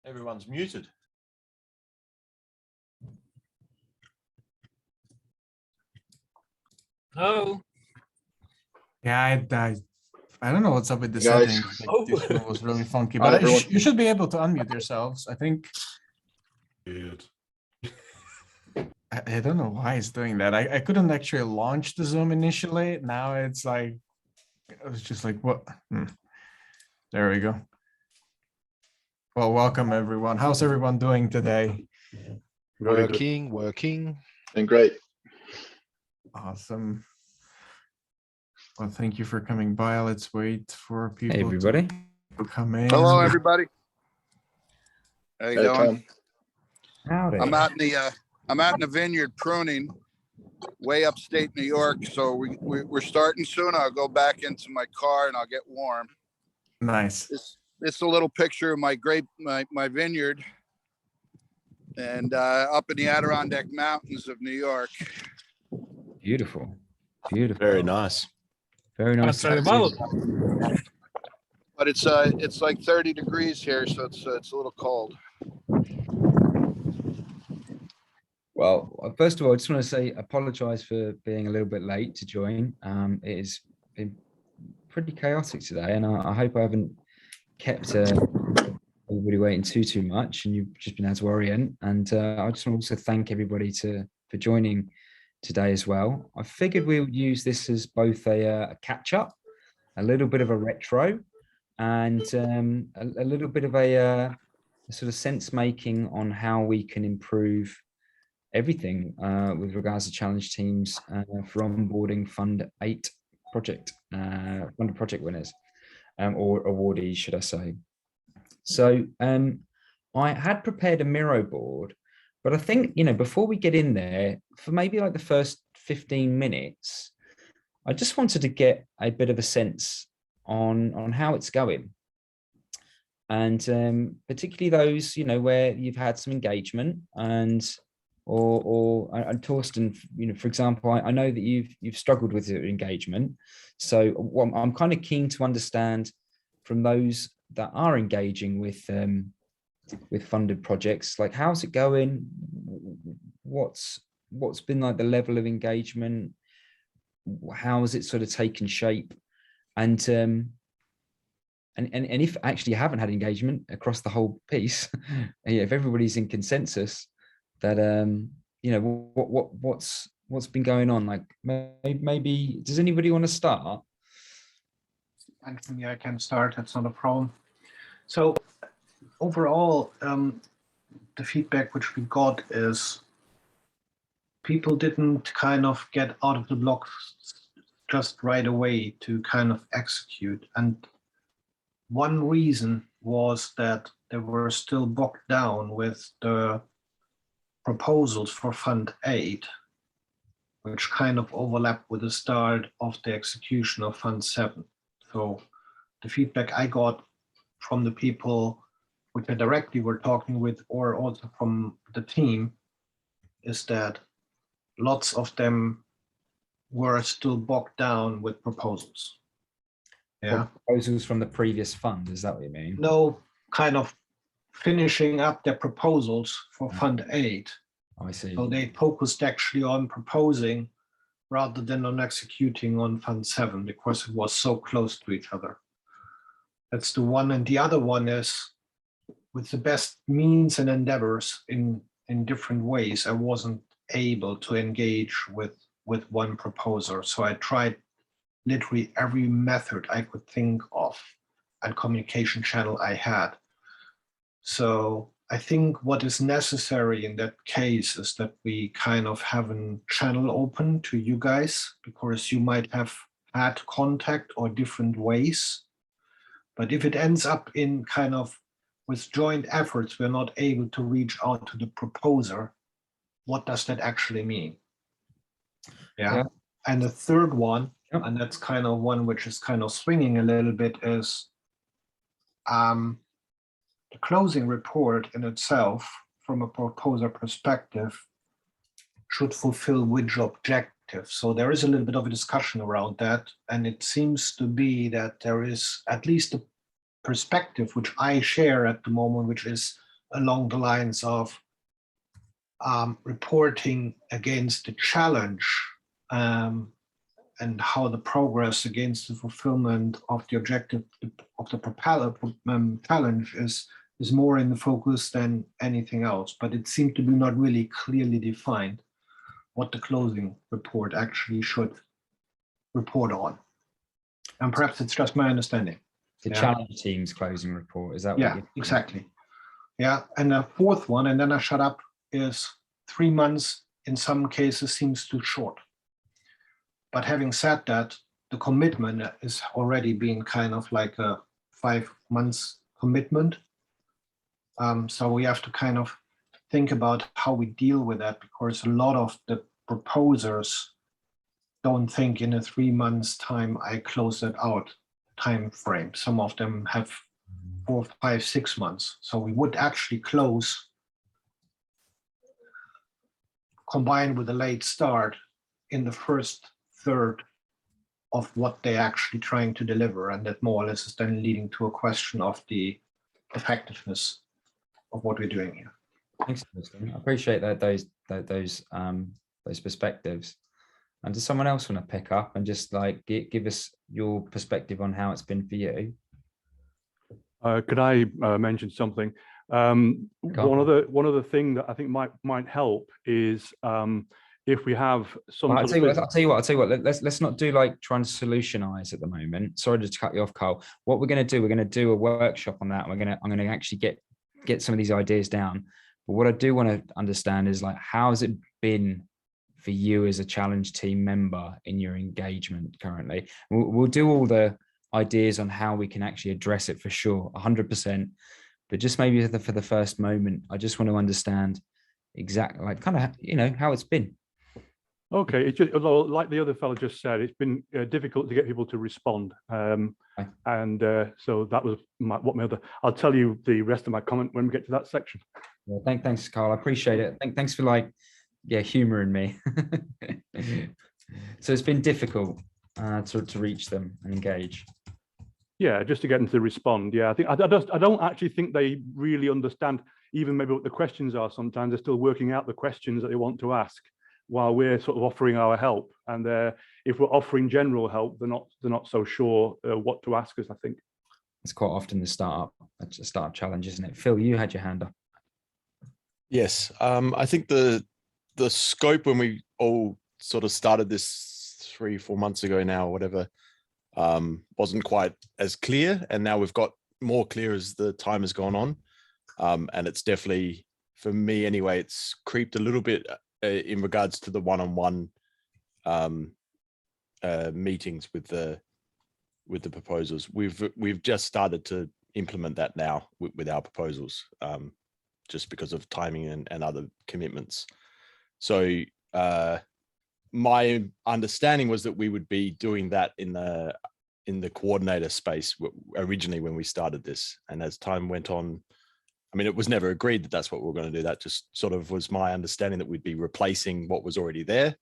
Everyone's muted. Oh, Yeah, I don't know what's up with the Guys. settings. Like, this room was really funky, Hi, but everyone. you should be able to unmute yourselves. I think. Good. I don't know why it's doing that. I couldn't actually launch the Zoom initially. Now it's like, it was just like, what? There we go. Well, welcome everyone. How's everyone doing today? Very good. Working. And great. Awesome. Well, thank you for coming by. Let's wait for people Hey, everybody. to come in. Hello, everybody. How you Hey, doing? Tom. Howdy. I'm out in the vineyard pruning, way upstate New York. So we're starting soon. I'll go back into my car and I'll get warm. Nice. This is a little picture of my my vineyard, and up in the Adirondack Mountains of New York. Beautiful. Beautiful. Very nice. Very nice. that's very well. But it's like 30 degrees here, so it's a little cold. Well, first of all, I just want to say apologize for being a little bit late to join. It has been pretty chaotic today, and I hope I haven't kept everybody waiting too much, and you've just been able to orient. And I just want to also thank everybody for joining today as well. I figured we would use this as both a catch up, a little bit of a retro, and a little bit of a sort of sense making on how we can improve everything with regards to challenge teams for onboarding Fund 8 project, funded project winners, or awardees, should I say. So I had prepared a Miro board, but I think, before we get in there, for maybe like the first 15 minutes, I just wanted to get a bit of a sense on how it's going. And particularly those, where you've had some engagement and Torsten, for example, I know that you've struggled with your engagement. So I'm kind of keen to understand from those that are engaging with funded projects, like, how's it going? What's been like the level of engagement? How has it sort of taken shape? And if actually you haven't had engagement across the whole piece, if everybody's in consensus, that what's been going on? Like, maybe does anybody want to start? Anthony, I can start. That's not a problem. So overall, the feedback which we got is people didn't kind of get out of the blocks just right away to kind of execute. And one reason was that they were still bogged down with the proposals for Fund 8, which kind of overlap with the start of the execution of Fund 7. So the feedback I got from the people which I directly were talking with, or also from the team, is that lots of them were still bogged down with proposals. Yeah. Proposals from the previous fund, is that what you mean? No, kind of finishing up their proposals for Fund 8. I see. So they focused actually on proposing rather than on executing on Fund 7 because it was so close to each other. That's the one. And the other one is, with the best means and endeavors in different ways, I wasn't able to engage with one proposer. So I tried literally every method I could think of and communication channel I had. So I think what is necessary in that case is that we kind of have a channel open to you guys, because you might have had contact or different ways. But if it ends up in kind of with joint efforts, we're not able to reach out to the proposer, what does that actually mean? Yeah. And the third one, and that's kind of one which is kind of swinging a little bit, is the closing report in itself, from a proposer perspective, should fulfill which objective. So there is a little bit of a discussion around that. And it seems to be that there is at least a perspective which I share at the moment, which is along the lines of reporting against the challenge and how the progress against the fulfillment of the objective of the propeller challenge is more in the focus than anything else. But it seemed to be not really clearly defined what the closing report actually should report on. And perhaps it's just my understanding. The Yeah. challenge team's closing report, is that what Yeah, you're exactly. Yeah, and the fourth one, and then I shut up, is 3 months in some cases seems too short. But having said that, the commitment is already being kind of like a 5 months commitment. So we have to kind of think about how we deal with that, because a lot of the proposers don't think in a 3 months time I close that out time frame. Some of them have 4, 5, 6 months. So we would actually close, combined with a late start, in the first third of what they're actually trying to deliver. And that more or less is then leading to a question of the effectiveness of what we're doing here. Thanks, Tristan. I appreciate that those perspectives. And does someone else want to pick up and just like give us your perspective on how it's been for you? Could I mention something? One other thing that I think might help is if we have some. I'll tell you what. Let's not do like trying to solutionize at the moment. Sorry to cut you off, Carl. What we're going to do a workshop on that. I'm going to actually get some of these ideas down. But what I do want to understand is like, how has it been for you as a challenge team member in your engagement currently? We'll do all the ideas on how we can actually address it for sure, 100%. But just maybe for the first moment, I just want to understand exactly, like, kind of, how it's been. Okay, it's just, like the other fellow just said, it's been difficult to get people to respond, and so that was I'll tell you the rest of my comment when we get to that section. Well, thanks, Carl. I appreciate it. Thanks for humoring me. So it's been difficult to reach them and engage. Yeah, just to get them to respond. Yeah, I don't actually think they really understand even maybe what the questions are. Sometimes they're still working out the questions that they want to ask, while we're sort of offering our help. And if we're offering general help, they're not so sure what to ask us, I think. It's quite often the startup challenge, isn't it? Phil, you had your hand up. Yes, I think the scope when we all sort of started this 3-4 months ago now, or whatever, wasn't quite as clear. And now we've got more clear as the time has gone on. And it's definitely, for me anyway, it's creeped a little bit in regards to the one-on-one meetings with the proposals. We've just started to implement that now with our proposals, just because of timing and other commitments. So my understanding was that we would be doing that in the coordinator space originally when we started this, and as time went on, I mean, it was never agreed that that's what we were going to do. That just sort of was my understanding, that we'd be replacing what was already there.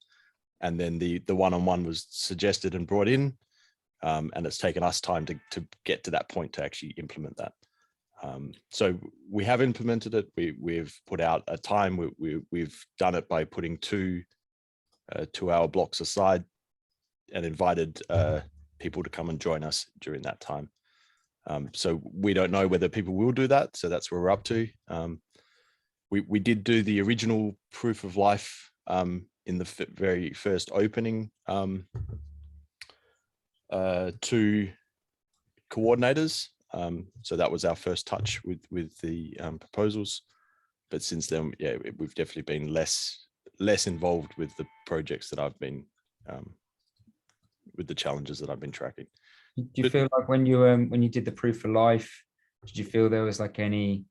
And then the one-on-one was suggested and brought in. And it's taken us time to get to that point to actually implement that. So we have implemented it. We've put out a time. We've done it by putting 2 2-hour blocks aside and invited people to come and join us during that time. So we don't know whether people will do that. So that's where we're up to. We did do the original proof of life in the very first opening to coordinators. So that was our first touch with the proposals. But since then, yeah, we've definitely been less involved with the projects that I've been with the challenges that I've been tracking. Do you feel like when you did the proof of life, did you feel there was like any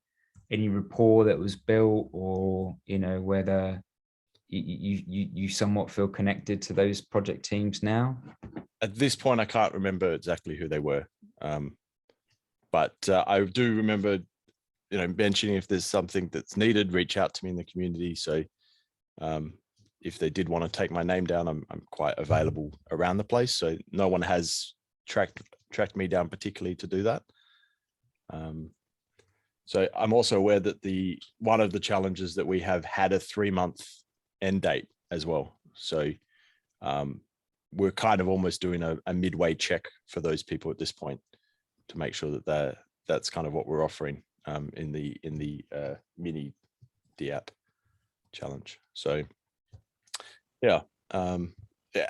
rapport that was built, or whether you somewhat feel connected to those project teams now? At this point, I can't remember exactly who they were, but I do remember, mentioning if there's something that's needed, reach out to me in the community. So if they did want to take my name down, I'm quite available around the place. So no one has tracked me down particularly to do that. So I'm also aware that one of the challenges that we have had a 3-month end date as well. So we're kind of almost doing a midway check for those people at this point to make sure that that's kind of what we're offering in the mini DApp challenge. So yeah,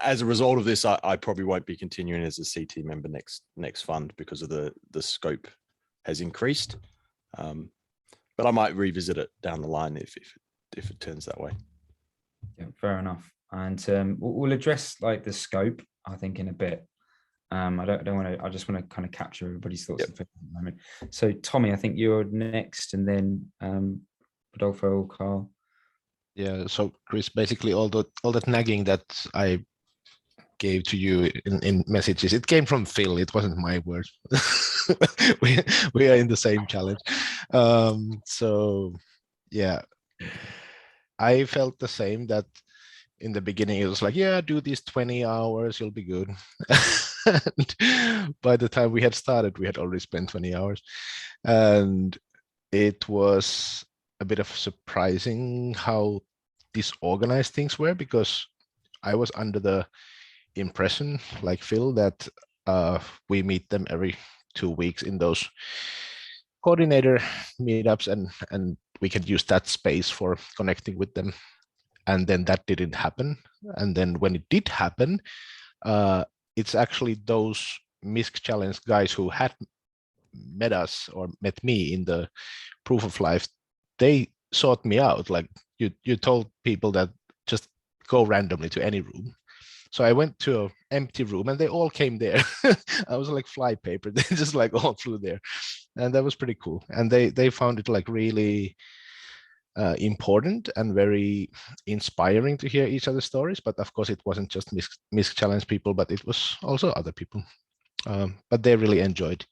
as a result of this, I probably won't be continuing as a CT member next fund because of the scope has increased. But I might revisit it down the line if it turns that way. Yeah, fair enough. And we'll address like the scope, I think, in a bit. I don't want to. I just want to kind of capture everybody's thoughts at the moment. So, Tommy, I think you're next, and then Rodolfo or Carl. Yeah. So, Chris, basically all that nagging that I gave to you in messages, it came from Phil. It wasn't my words. we are in the same challenge. So, yeah, I felt the same. That in the beginning it was like, yeah, do these 20 hours, you'll be good. And by the time we had started, we had already spent 20 hours, and it was a bit of surprising how disorganized things were, because I was under the impression, like Phil, that we meet them every 2 weeks in those coordinator meetups, and we can use that space for connecting with them. And then that didn't happen. And then when it did happen, it's actually those MISC challenge guys who had met us or met me in the proof of life. They sought me out. Like you told people that just go randomly to any room. So I went to an empty room and they all came there. I was like fly paper. They just like all flew there. And that was pretty cool. And they found it like really important and very inspiring to hear each other's stories. But of course, it wasn't just MISC challenge people, but it was also other people. But they really enjoyed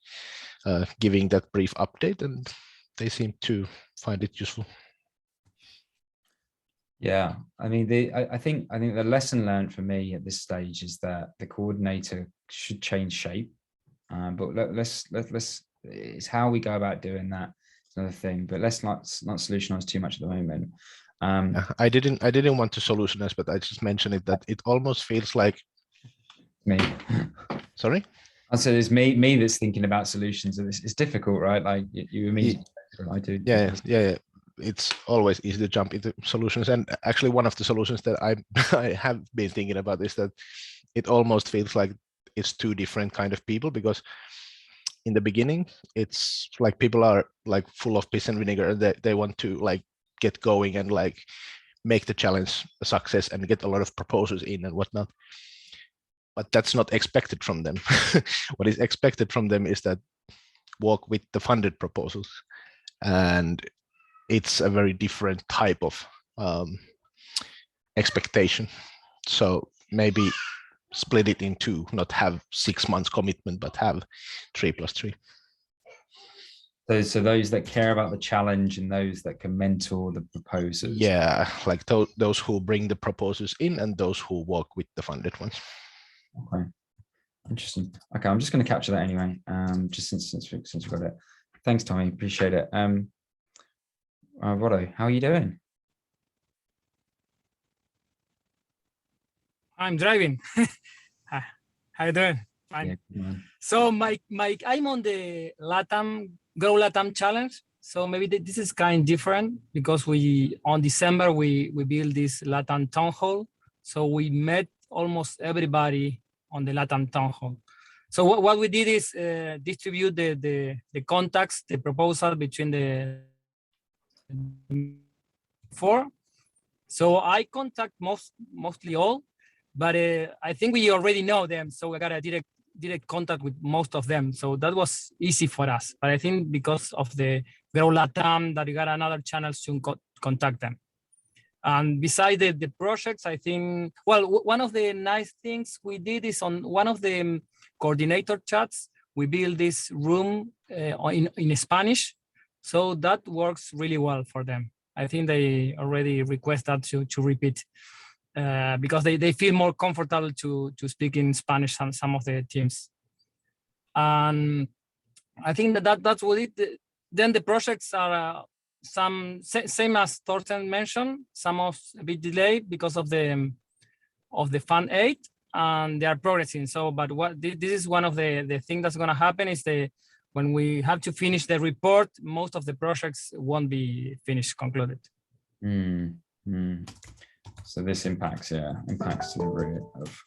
giving that brief update, and they seemed to find it useful. Yeah, I mean, I think the lesson learned for me at this stage is that the coordinator should change shape. But let's it's how we go about doing that. It's another thing, but let's not solutionize too much at the moment. I didn't want to solutionize, but I just mentioned it that it almost feels like me. Sorry. I said it's me that's thinking about solutions, and it's difficult, right? Like you immediately, I do. Yeah. It's always easy to jump into solutions, and actually one of the solutions that I have been thinking about is that it almost feels like it's two different kind of people, because in the beginning it's like people are like full of piss and vinegar, and they want to like get going and like make the challenge a success and get a lot of proposals in and whatnot. But that's not expected from them. What is expected from them is that walk with the funded proposals, and it's a very different type of expectation. So maybe split it in two, not have 6 months commitment, but have 3+3. So those that care about the challenge and those that can mentor the proposers. Yeah, like those who bring the proposals in and those who work with the funded ones. Okay, interesting. Okay, I'm just going to capture that anyway. Just since we got it. Thanks, Tommy. Appreciate it. Rodo, how are you doing? I'm driving. How you doing? Fine. Yeah, so I'm on the Grow Latam challenge. So maybe this is kind of different because on December we built this Latam town hall. So we met almost everybody on the Latam town hall. So what we did is distribute the contacts, the proposal between the four. So I contact mostly all, but I think we already know them. So we got a direct contact with most of them. So that was easy for us. But I think because of the Grow Latam, that we got another channel to contact them. And besides the projects, I think, well, one of the nice things we did is on one of the coordinator chats, we built this room in Spanish. So that works really well for them. I think they already request that to repeat because they feel more comfortable to speak in Spanish than some of the teams. And I think that's what it. then the projects are same as Thorsten mentioned, some of a bit delayed because of the Fund 8, and they are progressing. So, but what this is one of the things that's going to happen is when we have to finish the report, most of the projects won't be concluded. So this impacts delivery of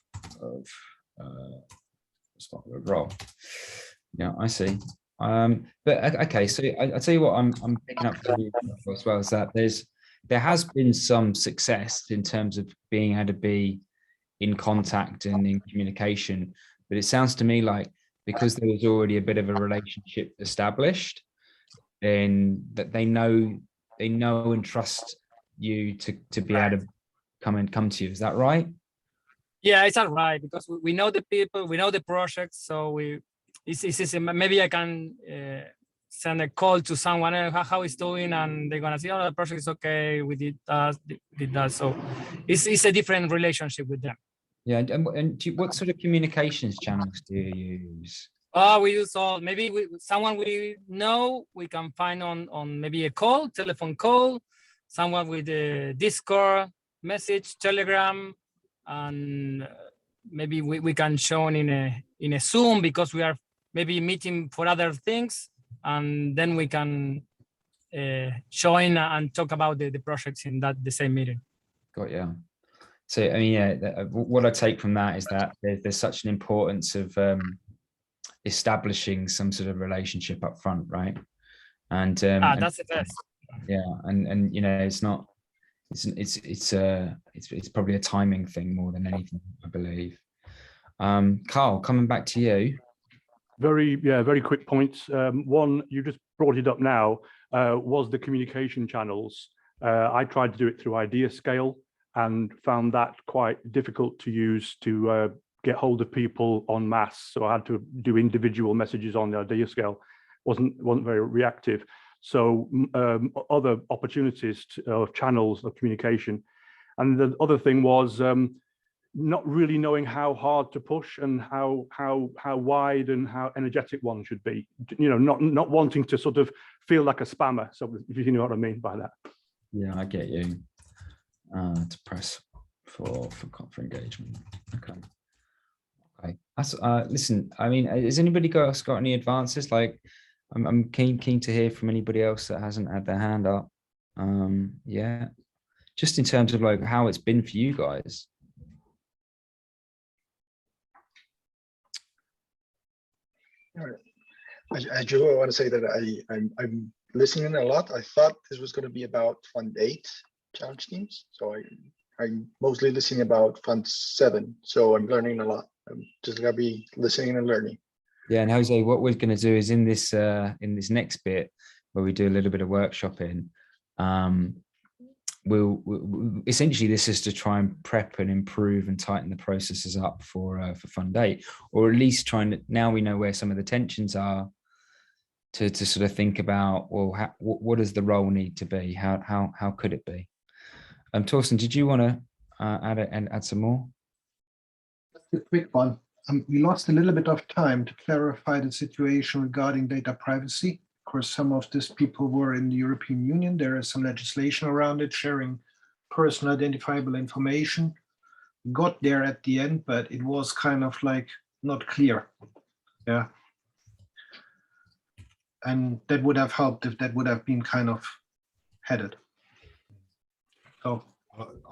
role. Yeah, I see. But okay, so I tell you what, I'm picking up for you as well, is that there has been some success in terms of being able to be in contact and in communication, but it sounds to me like because there was already a bit of a relationship established, then that they know and trust you to be able to come to you. Is that right? Yeah, it's all right, because we know the people, we know the projects, so it's maybe I can send a call to someone how it's doing, and they're gonna say, oh, the project is okay, we did that. So it's a different relationship with them. Yeah, and what sort of communications channels do you use? We use all, maybe someone we know, we can find on maybe a telephone call, someone with a Discord message, Telegram, and maybe we can show in a Zoom, because we are maybe meeting for other things, and then we can join and talk about the projects in the same meeting. Got you. So I mean, yeah, what I take from that is that there's such an importance of establishing some sort of relationship up front, right? And that's the best. Yeah, and you know, it's probably a timing thing more than anything, I believe. Carl, coming back to you. Very quick points. One, you just brought it up now, was the communication channels. I tried to do it through Idea Scale and found that quite difficult to use to get hold of people en masse. So I had to do individual messages on the Idea Scale. Wasn't very reactive. So other opportunities of channels of communication. And the other thing was not really knowing how hard to push and how wide and how energetic one should be. You know, not wanting to sort of feel like a spammer. So if you know what I mean by that. Yeah, I get you. To press for engagement. Okay. That's listen. I mean, has anybody else got any advances? Like, I'm keen to hear from anybody else that hasn't had their hand up. Yeah, just in terms of like how it's been for you guys. I do want to say that I'm listening a lot. I thought this was going to be about Fund 8 challenge teams, so I'm mostly listening about Fund 7. So I'm learning a lot. I'm just gonna be listening and learning. Yeah, and Jose, what we're going to do is in this next bit where we do a little bit of workshopping, we'll essentially, this is to try and prep and improve and tighten the processes up for Fund 8, or at least trying to, now we know where some of the tensions are, to sort of think about, well, what does the role need to be? How could it be? Thorsten, did you want to add some more? Just a quick one. We lost a little bit of time to clarify the situation regarding data privacy. Of course, some of these people were in the European Union. There is some legislation around it, sharing personal identifiable information. Got there at the end, but it was kind of like not clear. Yeah. And that would have helped if that would have been kind of headed. So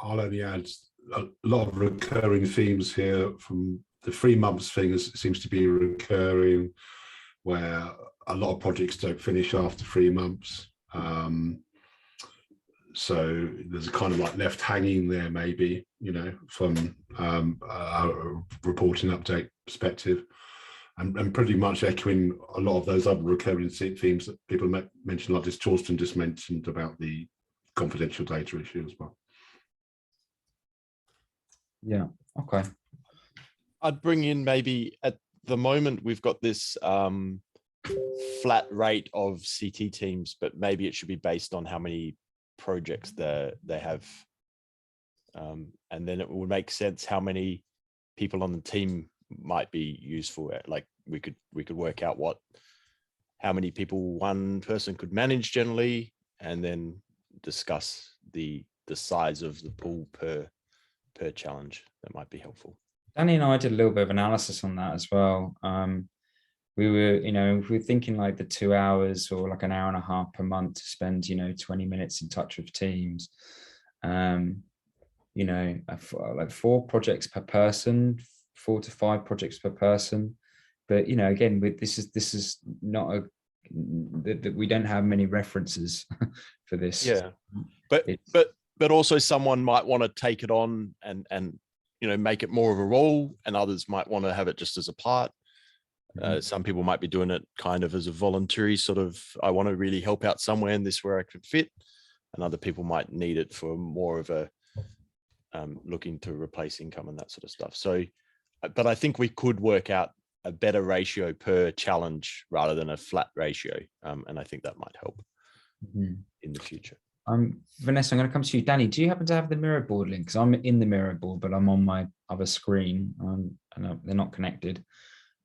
I'll only add a lot of recurring themes here. From the 3 months thing seems to be recurring, where a lot of projects don't finish after 3 months. So there's a kind of like left hanging there, maybe, you know, from a reporting update perspective, and pretty much echoing a lot of those other recurring themes that people mentioned, like this Thorsten just mentioned about the confidential data issue as well. Yeah, okay. I'd bring in, maybe at the moment we've got this flat rate of CT teams, but maybe it should be based on how many projects they have, and then it would make sense how many people on the team might be useful. Like we could work out what how many people one person could manage generally, and then discuss the size of the pool per challenge. That might be helpful. Danny and I did a little bit of analysis on that as well. We were thinking like the 2 hours or like an hour and a half per month to spend, 20 minutes in touch with teams. Like 4 projects per person, 4 to 5 projects per person. But again, this is not that we don't have many references for this. Yeah, but also someone might want to take it on and make it more of a role, and others might want to have it just as a part. Some people might be doing it kind of as a voluntary sort of, I want to really help out somewhere and this where I could fit, and other people might need it for more of a looking to replace income and that sort of stuff. So, but I think we could work out a better ratio per challenge rather than a flat ratio, and I think that might help in the future. Vanessa, I'm going to come to you. Danny, do you happen to have the mirror board link? Because I'm in the mirror board, but I'm on my other screen, and they're not connected.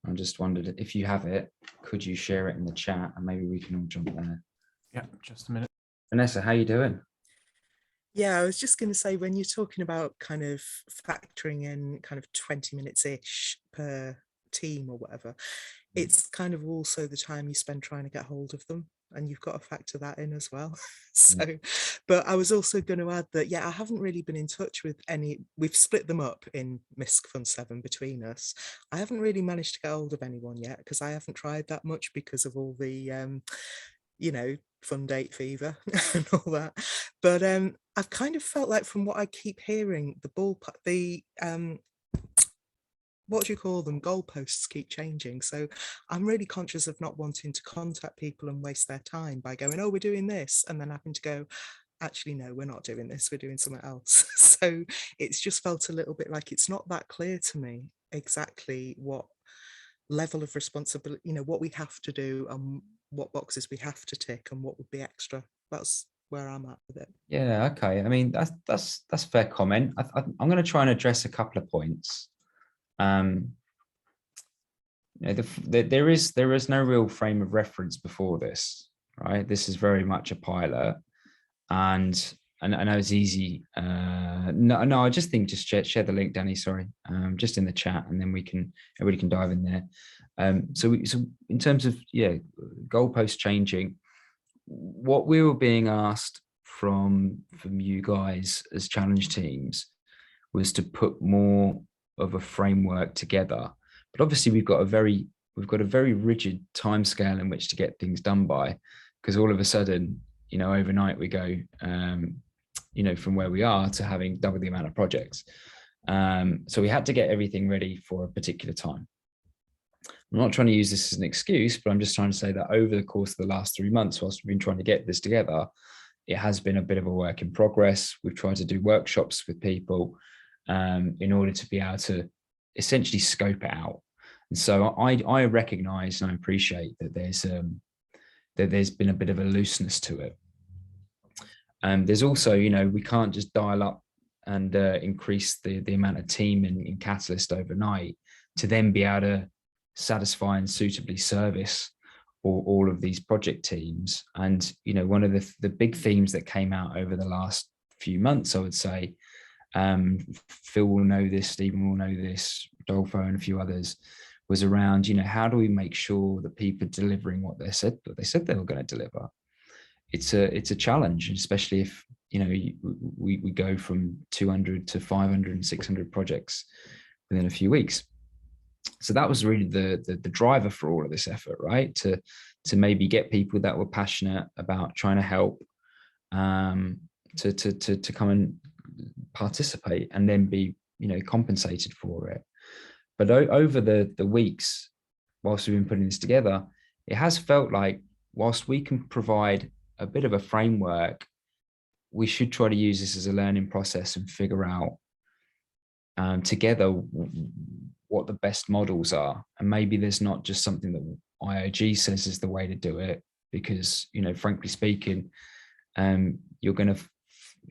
I just wondered if you have it, could you share it in the chat, and maybe we can all jump there. Yeah, just a minute. Vanessa, how you doing? Yeah, I was just going to say, when you're talking about kind of factoring in kind of 20 minutes-ish per team or whatever, it's kind of also the time you spend trying to get hold of them, and you've got to factor that in as well. So, but I was also going to add that, yeah, I haven't really been in touch with any. We've split them up in MISC Fund 7 between us. I haven't really managed to get hold of anyone yet, because I haven't tried that much because of all the fund date fever and all that. But I've kind of felt like, from what I keep hearing, what do you call them? Goalposts keep changing. So I'm really conscious of not wanting to contact people and waste their time by going, oh, we're doing this, and then having to go, actually, no, we're not doing this, we're doing something else. So it's just felt a little bit like it's not that clear to me exactly what level of responsibility, what we have to do and what boxes we have to tick and what would be extra. That's where I'm at with it. Yeah, okay. I mean, that's a fair comment. I'm going to try and address a couple of points. There is no real frame of reference before this, right? This is very much a pilot, and I know it's easy. No, I just think just share the link, Danny. Sorry, just in the chat, and then everybody can dive in there. So in terms of goalpost changing, what we were being asked from you guys as challenge teams was to put more of a framework together. But obviously we've got a very rigid timescale in which to get things done by, because all of a sudden, overnight we go, from where we are to having double the amount of projects. So we had to get everything ready for a particular time. I'm not trying to use this as an excuse, but I'm just trying to say that over the course of the last 3 months, whilst we've been trying to get this together, it has been a bit of a work in progress. We've tried to do workshops with people in order to be able to essentially scope it out. And so I recognize and I appreciate that there's been a bit of a looseness to it. There's also, we can't just dial up and increase the amount of team in Catalyst overnight to then be able to satisfy and suitably service all of these project teams. And one of the big themes that came out over the last few months, I would say, Phil will know this, Stephen will know this, Rodolfo and a few others, was around, how do we make sure that people are delivering what they said they were going to deliver? It's a challenge, especially if we go from 200 to 500 and 600 projects within a few weeks. So that was really the driver for all of this effort, right? To maybe get people that were passionate about trying to help, to come and participate and then be compensated for it. But over the weeks whilst we've been putting this together, it has felt like whilst we can provide a bit of a framework, we should try to use this as a learning process and figure out together what the best models are. And maybe there's not just something that IOG says is the way to do it, because frankly speaking, you're going to,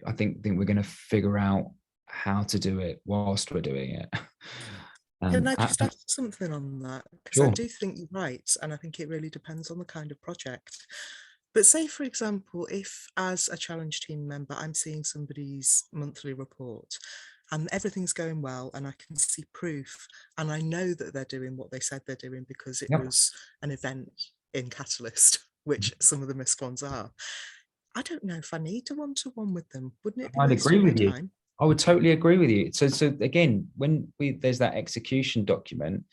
I think we're going to figure out how to do it whilst we're doing it. Can I I- just ask something on that? Because I Sure. do think you're right, and I think it really depends on the kind of project. But say, for example, if as a challenge team member, I'm seeing somebody's monthly report and everything's going well and I can see proof and I know that they're doing what they said they're doing because it Yep. was an event in Catalyst, which some of the missed ones are. I don't know if I need a one-to-one with them. Wouldn't it be I'd agree wasting my with you. time? I would totally agree with you. So again, when there's that execution document,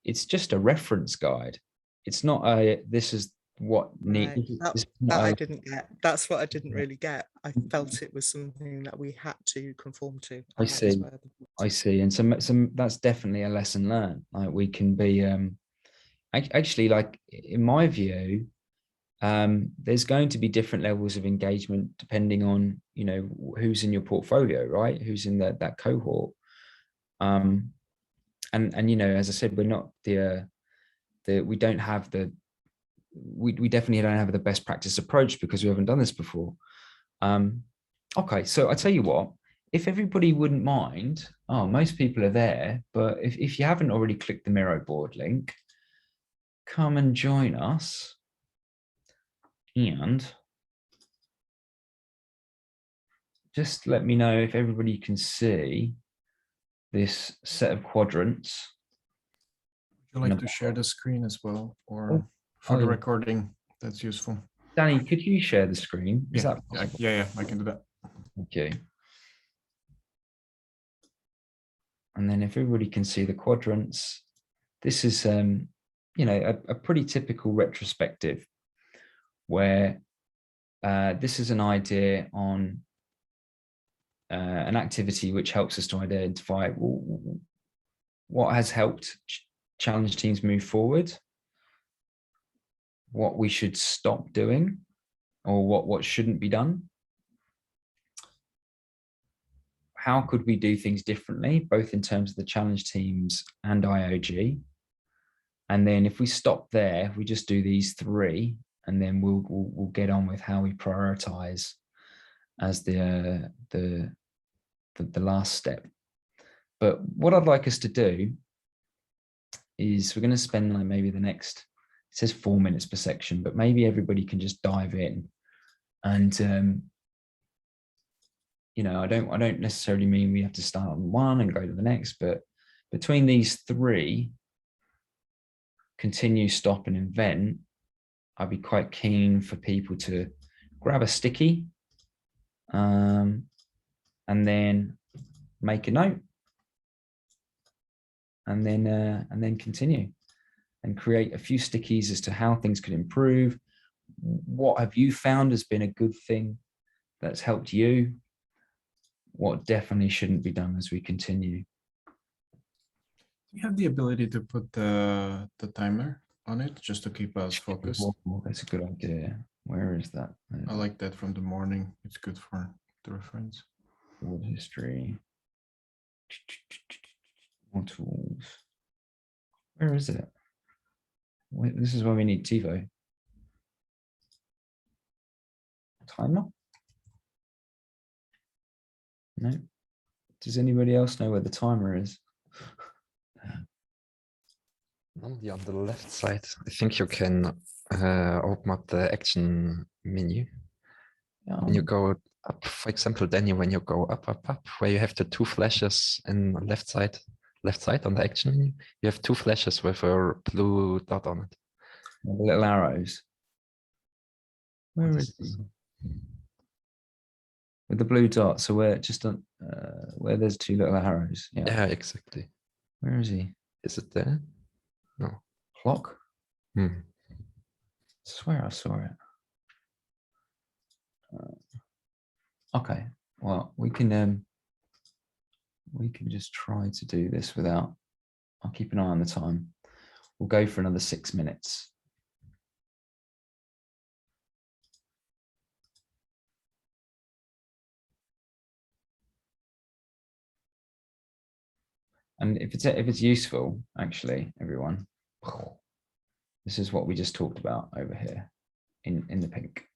it's just a reference guide. It's not this is what Right. need. That I didn't get. That's what I didn't really get. I felt it was something that we had to conform to. I and that was see. where the- I see. And some that's definitely a lesson learned. Like we can be actually, like in my view, there's going to be different levels of engagement depending on, you know, who's in your portfolio, right? Who's in that cohort. And you know, as I said, we're not we don't have we definitely don't have the best practice approach because we haven't done this before. Okay, so I tell you what, if everybody wouldn't mind, most people are there, but if you haven't already clicked the Miro board link, come and join us. And just let me know if everybody can see this set of quadrants. Would you like to share the screen as well, or for the yeah. recording? That's useful. Danny, could you share the screen? Is Yeah, that yeah, possible? yeah, I can do that. Okay. And then if everybody can see the quadrants, this is, you know, a pretty typical retrospective where this is an idea on an activity which helps us to identify what has helped challenge teams move forward, what we should stop doing, or what shouldn't be done. How could we do things differently, both in terms of the challenge teams and IOG? And then if we stop there, we just do these three, and then we'll get on with how we prioritize as the last step. But what I'd like us to do is we're going to spend like maybe the next, it says 4 minutes per section, but maybe everybody can just dive in. And you know, I don't necessarily mean we have to start on one and go to the next, but between these three, continue, stop, and invent, I'd be quite keen for people to grab a sticky and then make a note and then continue and create a few stickies as to how things could improve. What have you found has been a good thing that's helped you? What definitely shouldn't be done as we continue? You have the ability to put the timer on it just to keep us focused. Oh, that's a good idea. Where is that? I like that from the morning. It's good for the reference. Board history. More tools. Where is it? Wait, this is where we need TiVo. Timer? No. Does anybody else know where the timer is? On the left side, I think you can open up the action menu. Yeah. When you go up, for example, Daniel, when you go up, where you have the two flashes in left side on the action menu, you have two flashes with a blue dot on it. The little arrows. Where is he? With the blue dot, so we're just on where there's two little arrows. Yeah. Yeah, exactly. Where is he? Is it there? No. Clock? Hmm. I swear I saw it. Okay. Well, we can just try to do this without. I'll keep an eye on the time. We'll go for another 6 minutes. And if it's useful, actually, everyone, this is what we just talked about over here in the pink.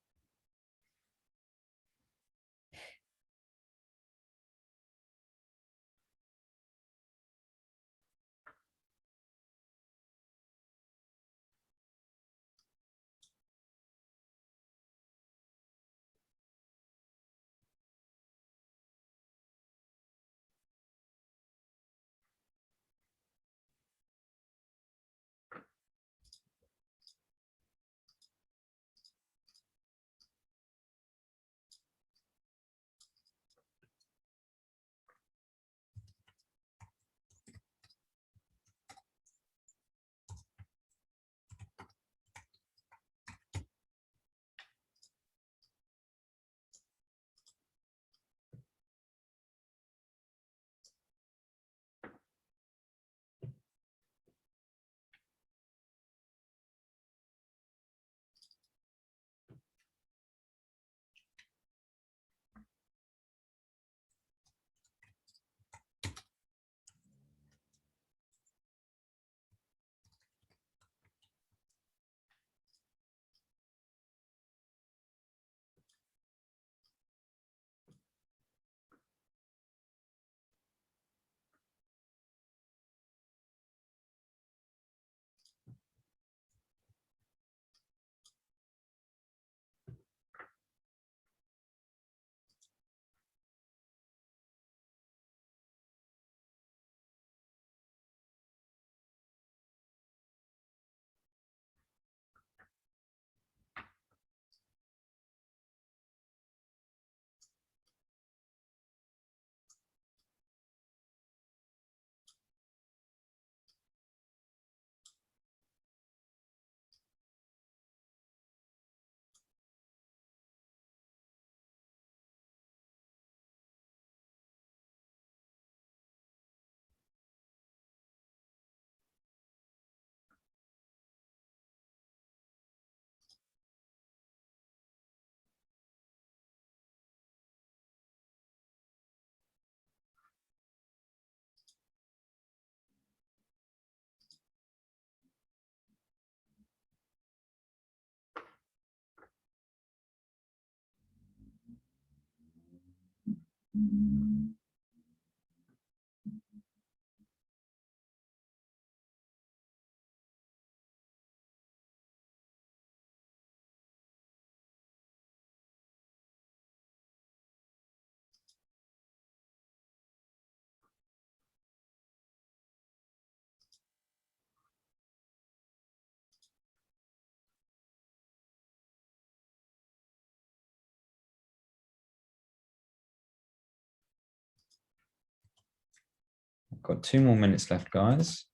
I've got 2 more minutes left, guys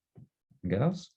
and girls.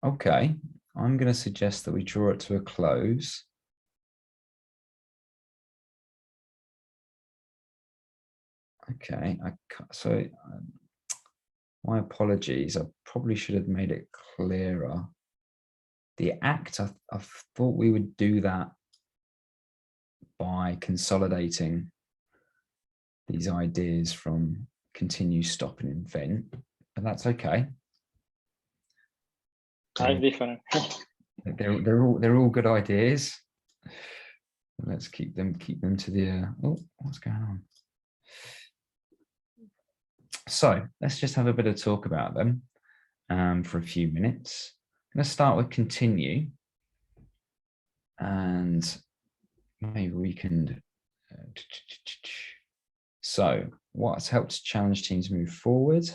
Okay, I'm going to suggest that we draw it to a close. Okay, my apologies. I probably should have made it clearer. The act, I thought we would do that by consolidating these ideas from continue, stop, and invent, but that's okay. That's different. They're all good ideas. Let's keep them to the. Oh, what's going on? So let's just have a bit of talk about them for a few minutes. I'm going to start with continue, and maybe we can. So what's helped challenge teams move forward?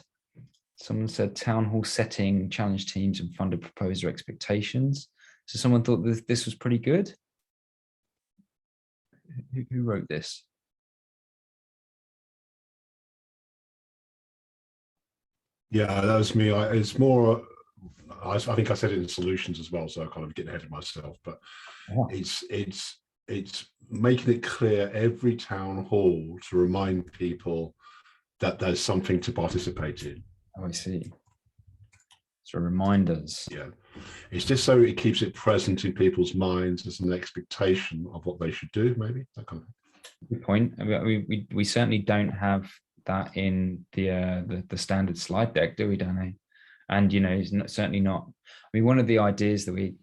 Someone said town hall setting, challenge teams, and funded proposer expectations. So someone thought this was pretty good. Who wrote this? Yeah, that was me. It's more. I think I said it in solutions as well, so I'm kind of getting ahead of myself. But it's making it clear every town hall to remind people that there's something to participate in. Oh, I see. So reminders. Yeah, it's just so it keeps it present in people's minds as an expectation of what they should do. Maybe that kind of thing. Good point. I mean, we certainly don't have that in the standard slide deck, do we, Danny? And it's certainly not. I mean, one of the ideas that we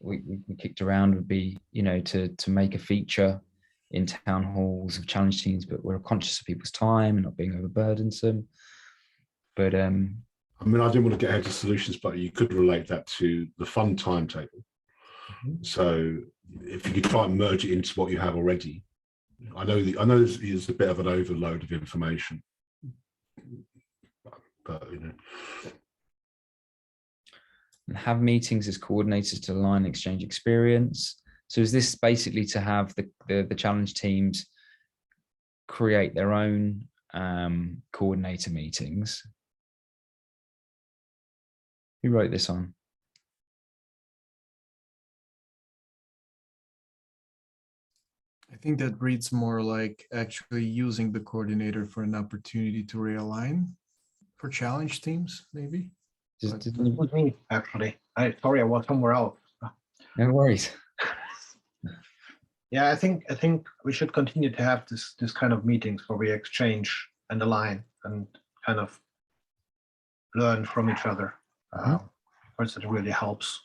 kicked around would be, to make a feature in town halls of challenge teams, but we're conscious of people's time and not being overburdensome. But I mean, I didn't want to get ahead of solutions, but you could relate that to the fun timetable. So if you could try and merge it into what you have already, I know there's a bit of an overload of information, but and have meetings as coordinators to align exchange experience. So is this basically to have the challenge teams create their own coordinator meetings? Who wrote this on? I think that reads more like actually using the coordinator for an opportunity to realign for challenge teams, maybe. It was me, actually. Sorry, I was somewhere else. No worries. Yeah, I think we should continue to have this kind of meetings where we exchange and align and kind of learn from each other. Because it really helps.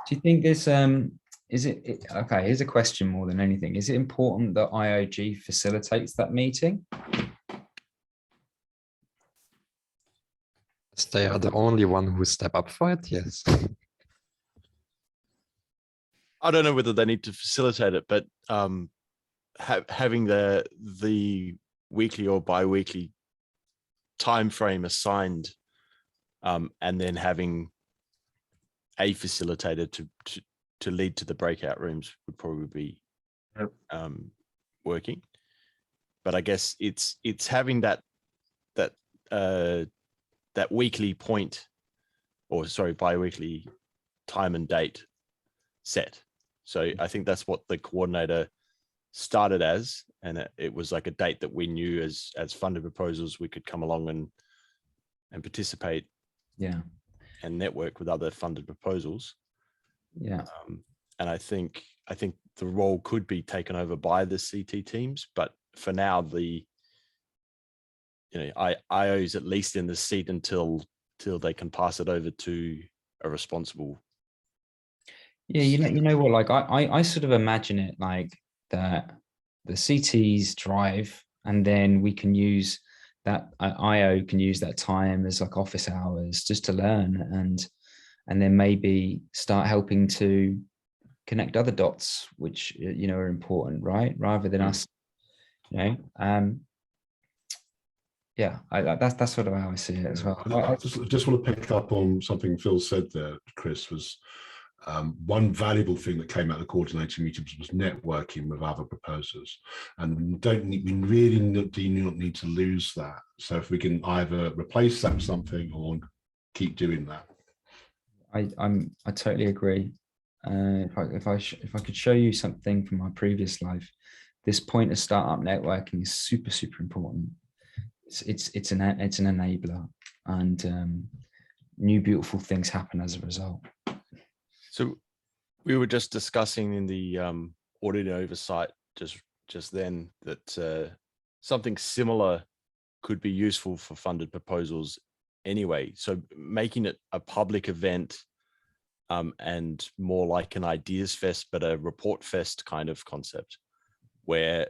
Do you think this is it okay? Here's a question more than anything. Is it important that IOG facilitates that meeting? They are the only one who step up for it. Yes. I don't know whether they need to facilitate it, but having the weekly or bi-weekly time frame assigned, and then having a facilitator to lead to the breakout rooms would probably be working. But I guess it's having that weekly point, or sorry, bi-weekly time and date set. So I think that's what the coordinator started as, and it was like a date that we knew as funded proposals we could come along and participate, and network with other funded proposals. And I think the role could be taken over by the CT teams, but for now IO is at least in the seat until they can pass it over to a responsible. Yeah, you know what, like I sort of imagine it like that the CTs drive, and then we can use that, IO can use that time as like office hours just to learn, and then maybe start helping to connect other dots, which are important, right? Rather than us, that's sort of how I see it as well. I just want to pick up on something Phil said there, Chris, was one valuable thing that came out of the coordinating meetings was networking with other proposers, and we really do not need to lose that. So if we can either replace that with something or keep doing that. I totally agree. If I could show you something from my previous life, this point of startup networking is super important. It's an enabler, and new beautiful things happen as a result. So we were just discussing in the audit oversight just then that something similar could be useful for funded proposals anyway. So making it a public event, and more like an ideas fest, but a report fest kind of concept, where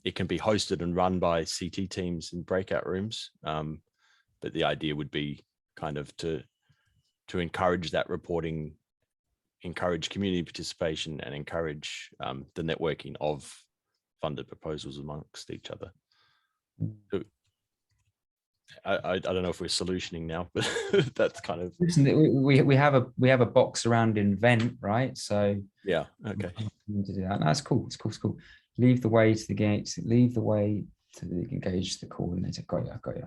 it can be hosted and run by CT teams in breakout rooms. But the idea would be kind of to encourage that reporting, encourage community participation, and encourage the networking of funded proposals amongst each other. So I don't know if we're solutioning now, but that's kind of. Listen, we have a box around invent, right? So yeah, okay. To do that. No, that's cool. It's cool. Leave the way to the gates. Leave the way to engage the coordinator. Got ya.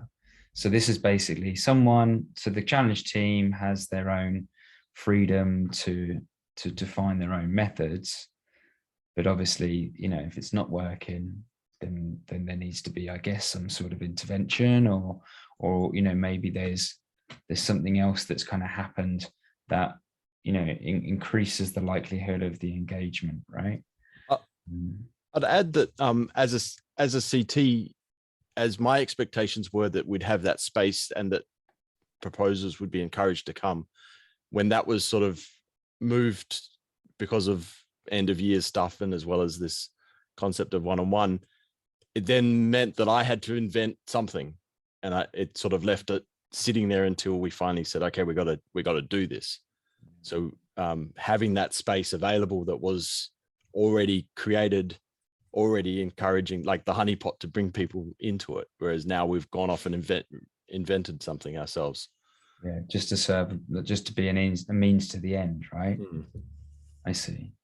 So this is basically someone. So the challenge team has their own freedom to define their own methods, but obviously, if it's not working, then there needs to be, I guess, some sort of intervention, or maybe there's something else that's kind of happened that increases the likelihood of the engagement, right? I'd add that as a CT, as my expectations were that we'd have that space and that proposers would be encouraged to come, when that was sort of moved because of end of year stuff, and as well as this concept of one-on-one, it then meant that I had to invent something, and it sort of left it sitting there until we finally said, okay, we got to do this. So having that space available that was already created, already encouraging, like the honeypot, to bring people into it, whereas now we've gone off and invented something ourselves. Yeah, just to serve, just to be a means to the end, right? I see.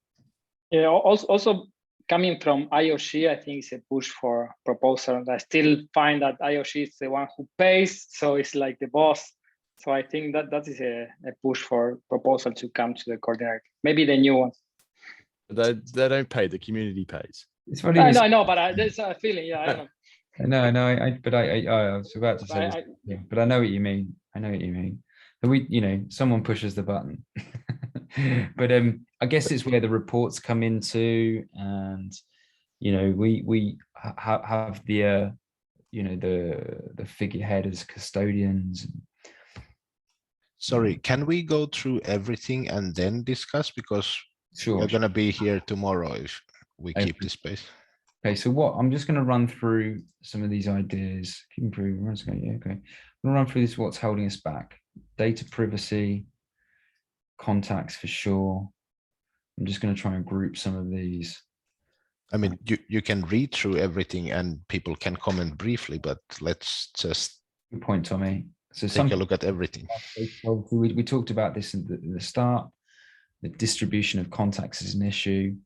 Yeah, also coming from IOC, I think it's a push for proposal. I still find that IOC is the one who pays, so it's like the boss. So I think that is a push for proposal to come to the coordinator. Maybe the new ones. They don't pay, the community pays. It's funny. I know, but there's a feeling. Yeah, I don't know. I know. I was about to say this, but I know what you mean. Someone pushes the button. But I guess it's where the reports come into, and we have the the figurehead as custodians. Sorry, can we go through everything and then discuss, because Sure. we're gonna be here tomorrow if we keep this space. Okay, so what I'm just going to run through some of these ideas. Keep improving. Yeah, okay. I'm going to run through this. What's holding us back? Data privacy, contacts for sure. I'm just going to try and group some of these. I mean, you can read through everything and people can comment briefly, but let's just Good point, Tommy. So take a look at everything. We talked about this in the start. The distribution of contacts is an issue.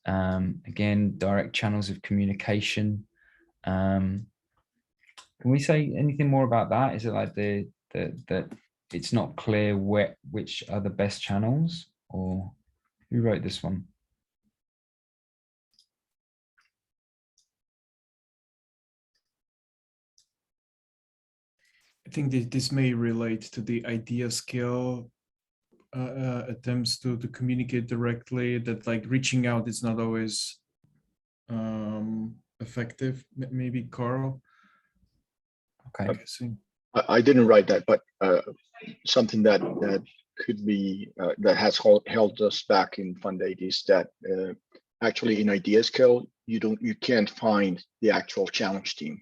Again, direct channels of communication. Can we say anything more about that? Is it like that it's not clear which are the best channels, or who wrote this one? I think this may relate to the idea scale attempts to communicate directly, that like reaching out is not always effective. Maybe Carl. Okay. I didn't write that, but something that could be that has held us back in Fund 8 is that actually in idea scale you can't find the actual challenge team.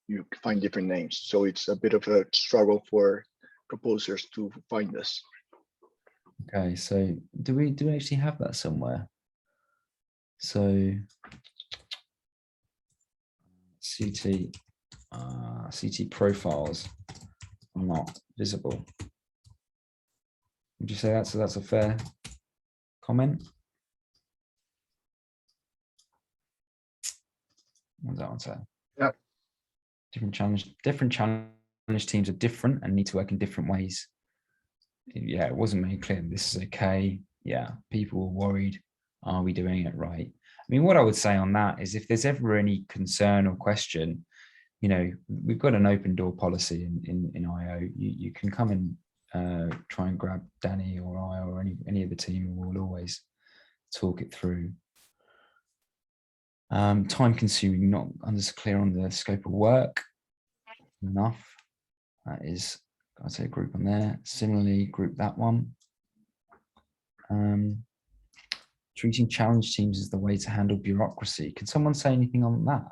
You find different names, so it's a bit of a struggle for proposers to find this. Okay, so do we actually have that somewhere? So CT profiles are not visible. Would you say that's a fair comment? What does that one say? Yeah. Different challenge teams are different and need to work in different ways. Yeah, it wasn't made clear. This is okay. Yeah, people were worried. Are we doing it right? I mean, what I would say on that is if there's ever any concern or question, you know, we've got an open door policy in IO. You can come and try and grab Danny or I or any of the team, and we'll always talk it through. Time consuming, not clear on the scope of work. Enough. That is, I'd say group on there. Similarly, group that one. Treating challenge teams as the way to handle bureaucracy. Can someone say anything on that?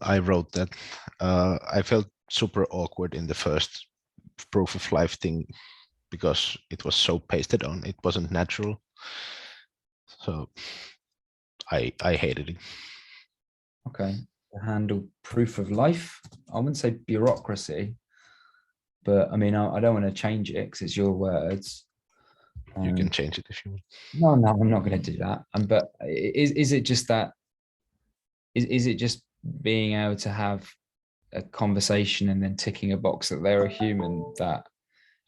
I wrote that. I felt super awkward in the first proof of life thing because it was so pasted on. It wasn't natural. So I hated it. Okay. To handle proof of life. I wouldn't say bureaucracy, but I mean, I don't want to change it because it's your words. You can change it if you want. No, I'm not going to do that. But is it just that? Is it just being able to have a conversation and then ticking a box that they're a human, that,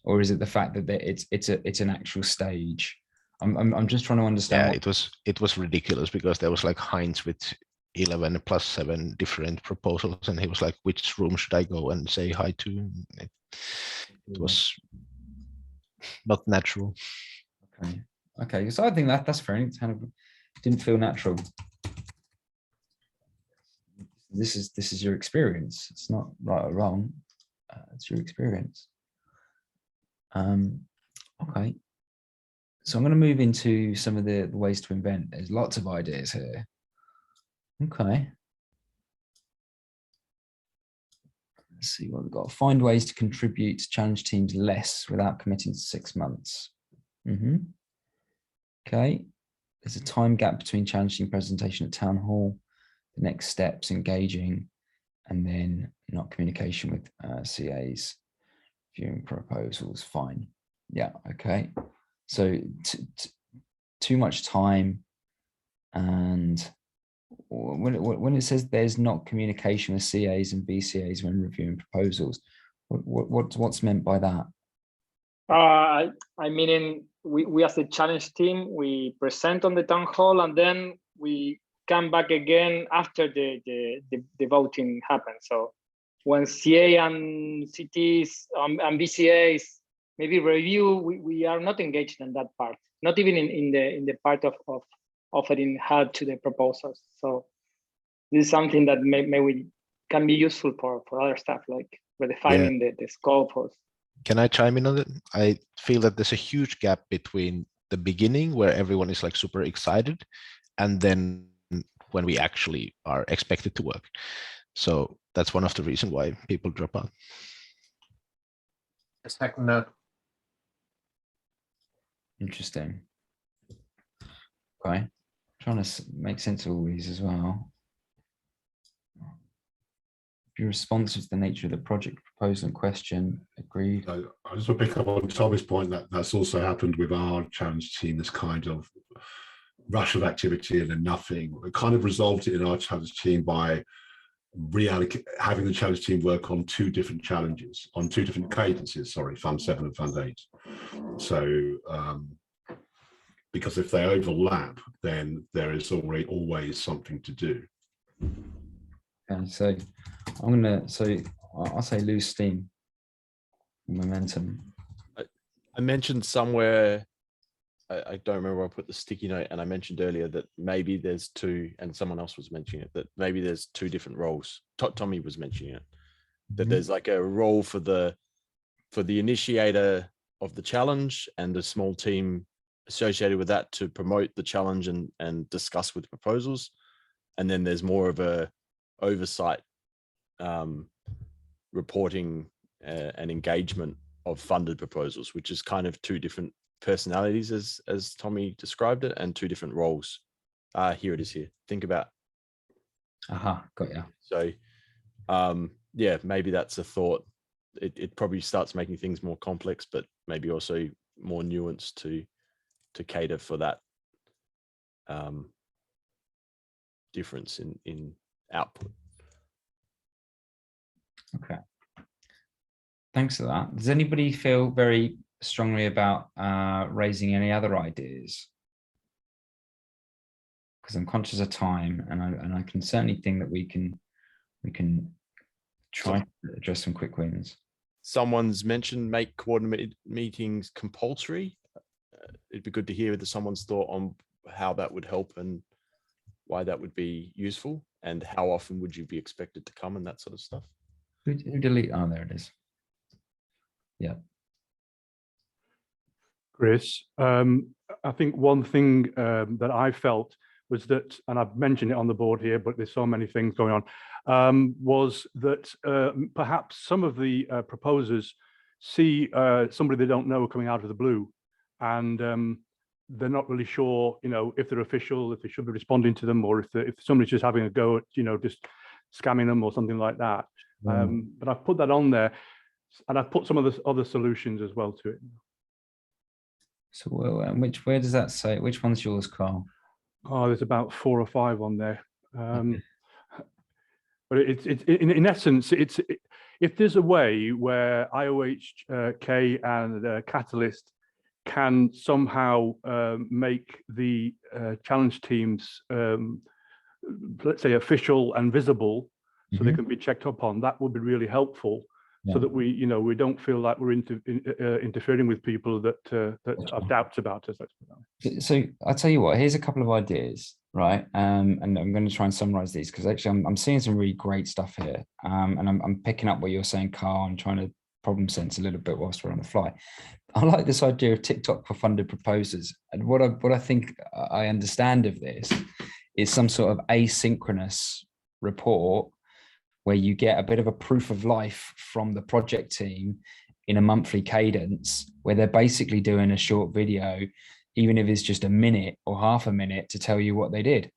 or is it the fact that it's an actual stage? I'm just trying to understand. Yeah, it was ridiculous because there was like Heinz with 11 plus 7 different proposals, and he was like, "Which room should I go and say hi to?" It was not natural. Okay. So I think that's fair. It kind of didn't feel natural. This is your experience. It's not right or wrong. It's your experience. Okay. So I'm going to move into some of the ways to invent. There's lots of ideas here. Okay. Let's see what we've got. Find ways to contribute to challenge teams less without committing to 6 months. Okay. There's a time gap between challenge team presentation at town hall, the next steps, engaging, and then not communication with CAs, viewing proposals. Fine. Yeah. Okay. So too much time, and when it says there's not communication with CAs and BCAs when reviewing proposals, what's meant by that? I mean, we as a challenge team, we present on the town hall and then we come back again after the voting happens. So when CA and CTs and BCAs maybe review, we are not engaged in that part, not even in the part of offering help to the proposals. So this is something that maybe can be useful for other stuff, like redefining the scope of. Can I chime in on it? I feel that there's a huge gap between the beginning where everyone is like super excited, and then when we actually are expected to work. So that's one of the reasons why people drop out. A second that. Interesting. Okay. Trying to make sense of all these as well. Your response is the nature of the project proposal and question. Agreed. I just want to pick up on Tommy's point that that's also happened with our challenge team, this kind of rush of activity and then nothing. We kind of resolved it in our challenge team by having the challenge team work on two different challenges, on two different cadences, sorry, Fund 7 and Fund 8. So, because if they overlap, then there is always something to do. Okay, so I'll say lose steam, momentum. I mentioned somewhere, I don't remember where I put the sticky note, and I mentioned earlier that maybe there's two, and someone else was mentioning it, that maybe there's two different roles. Tommy was mentioning it, that there's like a role for the initiator of the challenge and a small team associated with that to promote the challenge and discuss with proposals. And then there's more of a oversight, reporting and engagement of funded proposals, which is kind of two different personalities as Tommy described it, and two different roles. Here it is here. Think about. Got you. So yeah, maybe that's a thought. It probably starts making things more complex, but maybe also more nuanced to cater for that difference in output. Okay. Thanks for that. Does anybody feel very strongly about raising any other ideas? Because I'm conscious of time, and I can certainly think that we can try to address some quick wins. Someone's mentioned make coordinated meetings compulsory. It'd be good to hear someone's thought on how that would help and why that would be useful, and how often would you be expected to come and that sort of stuff. Who delete? Oh, there it is. Yeah. Chris, I think one thing that I felt was that, and I've mentioned it on the board here, but there's so many things going on, was that perhaps some of the proposers see somebody they don't know coming out of the blue, and they're not really sure, if they're official, if they should be responding to them, or if somebody's just having a go at, just scamming them or something like that. But I've put that on there, and I've put some of the other solutions as well to it. So where does that say? Which one's yours, Carl? Oh, there's about 4 or 5 on there. But it's in essence, if there's a way where IOHK and Catalyst can somehow make the challenge teams, let's say, official and visible, so they can be checked up on, that would be really helpful. So that we don't feel like we're interfering with people that have doubts about us. So I'll tell you what. Here's a couple of ideas, right? And I'm going to try and summarize these, because actually I'm seeing some really great stuff here, and I'm picking up what you're saying, Carl, and trying to problem sense a little bit whilst we're on the fly. I like this idea of TikTok for funded proposers, and what I think I understand of this is some sort of asynchronous report where you get a bit of a proof of life from the project team in a monthly cadence, where they're basically doing a short video, even if it's just a minute or half a minute, to tell you what they did.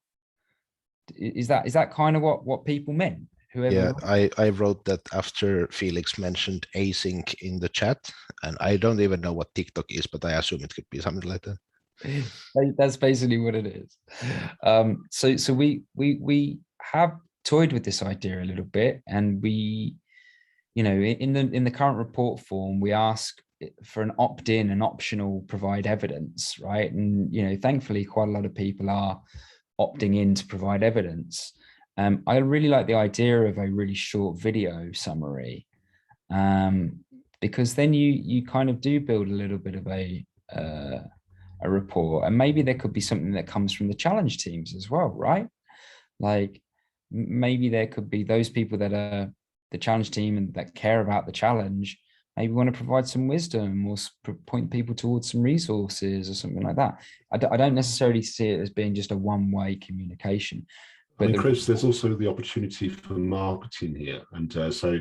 Is that kind of what people meant? Yeah, I wrote that after Felix mentioned async in the chat, and I don't even know what TikTok is, but I assume it could be something like that. That's basically what it is. So we have toyed with this idea a little bit, and we, in the current report form, we ask for an opt-in and optional provide evidence, right? And thankfully quite a lot of people are opting in to provide evidence. I really like the idea of a really short video summary, because then you kind of do build a little bit of a report, and maybe there could be something that comes from the challenge teams as well, right? Like, maybe there could be those people that are the challenge team and that care about the challenge, maybe want to provide some wisdom or point people towards some resources or something like that. I don't necessarily see it as being just a one-way communication. I mean, Chris, there's also the opportunity for marketing here, and so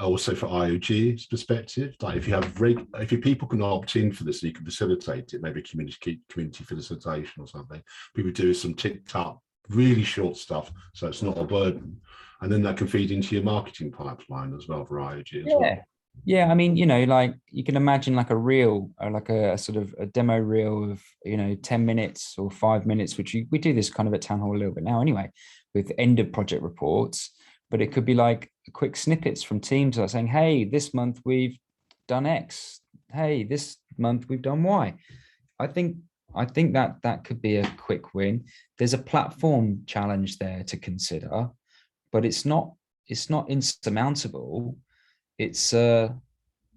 also for IOG's perspective, like if you have if your people can opt in for this, you can facilitate it, maybe community facilitation or something. People do some TikTok, really short stuff, so it's not a burden, and then that can feed into your marketing pipeline as well for IOG as well. Yeah, I mean, you know, like you can imagine like a reel or like a sort of a demo reel of, you know, 10 minutes or 5 minutes, which we do this kind of at Town Hall a little bit now anyway, with end of project reports. But it could be like quick snippets from teams that are saying, hey, this month we've done X. Hey, this month we've done Y. I think that could be a quick win. There's a platform challenge there to consider, but it's not insurmountable. It's you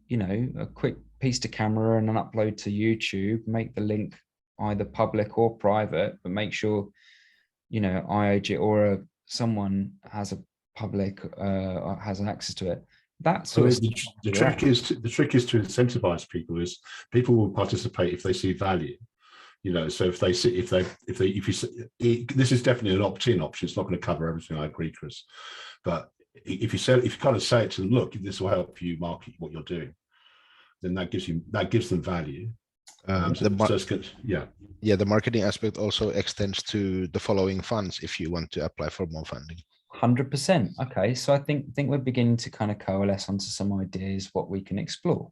know, a quick piece to camera and an upload to YouTube. Make the link either public or private, but make sure, you know, IOG or someone has a public has access to it. That's the trick is to incentivize people. Is people will participate if they see value. You know, so if you this is definitely an opt-in option. It's not going to cover everything. I agree, Chris, but if you kind of say it to them, look, this will help you market what you're doing, then that gives them value. The marketing aspect also extends to the following funds if you want to apply for more funding. 100%. Okay, so I think we're beginning to kind of coalesce onto some ideas what we can explore.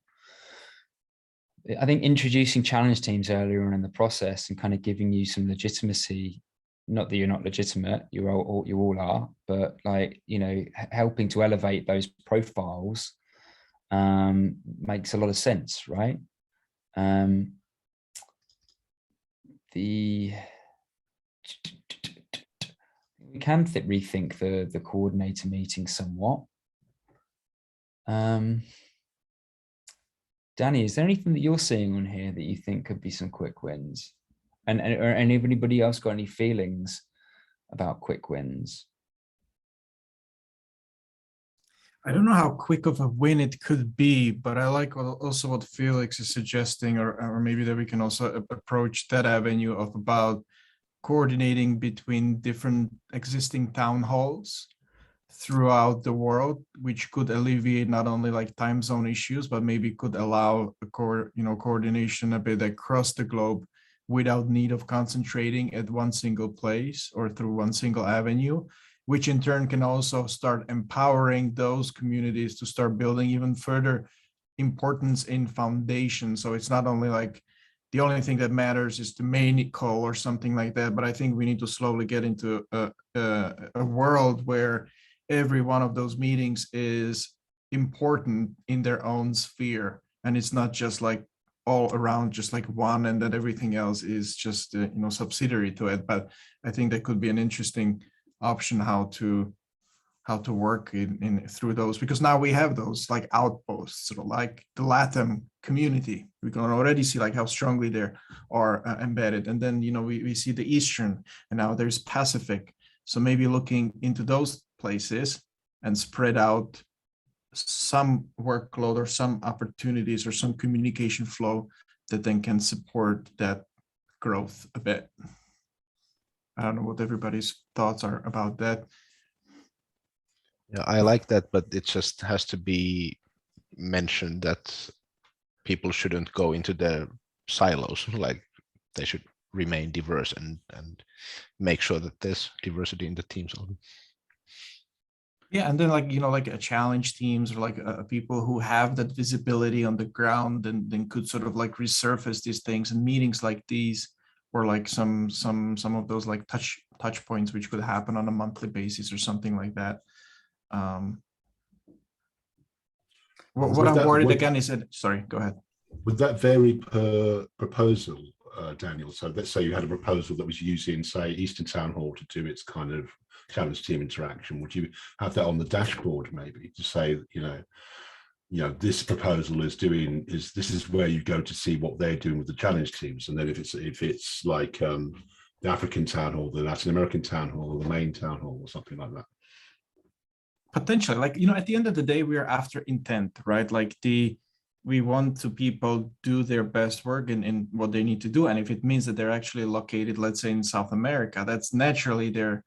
I think introducing challenge teams earlier on in the process and kind of giving you some legitimacy, not that you're not legitimate, you all are, but like, you know, helping to elevate those profiles makes a lot of sense, right? We can rethink the coordinator meeting somewhat. Danny, is there anything that you're seeing on here that you think could be some quick wins? And or anybody else got any feelings about quick wins? I don't know how quick of a win it could be, but I like also what Felix is suggesting, or maybe that we can also approach that avenue of about coordinating between different existing town halls throughout the world, which could alleviate not only like time zone issues, but maybe could allow a coordination a bit across the globe without need of concentrating at one single place or through one single avenue, which in turn can also start empowering those communities to start building even further importance in foundation. So it's not only like the only thing that matters is the main call or something like that, but I think we need to slowly get into a world where every one of those meetings is important in their own sphere, and it's not just like all around just like one, and that everything else is just subsidiary to it. But I think that could be an interesting option how to work in through those, because now we have those like outposts, sort of like the LATAM community. We can already see like how strongly they are embedded, and then we see the Eastern, and now there's Pacific. So maybe looking into those places and spread out some workload or some opportunities or some communication flow that then can support that growth a bit. I don't know what everybody's thoughts are about that. Yeah, I like that, but it just has to be mentioned that people shouldn't go into their silos. Like they should remain diverse and make sure that there's diversity in the teams. Yeah, and then like a challenge teams or like people who have that visibility on the ground and then could sort of like resurface these things and meetings like these, or like some of those like touch points which could happen on a monthly basis or something like that. What I'm worried again is that, sorry, go ahead. Would that vary per proposal, Daniel? So let's say you had a proposal that was using, say, Eastern Town Hall to do its kind of challenge team interaction. Would you have that on the dashboard maybe to say, this proposal this is where you go to see what they're doing with the challenge teams, and then if it's like the African Town Hall, the Latin American Town Hall, or the main Town Hall, or something like that? Potentially, like, at the end of the day, we are after intent, right? Like the we want to people do their best work in what they need to do. And if it means that they're actually located, let's say in South America, that's naturally their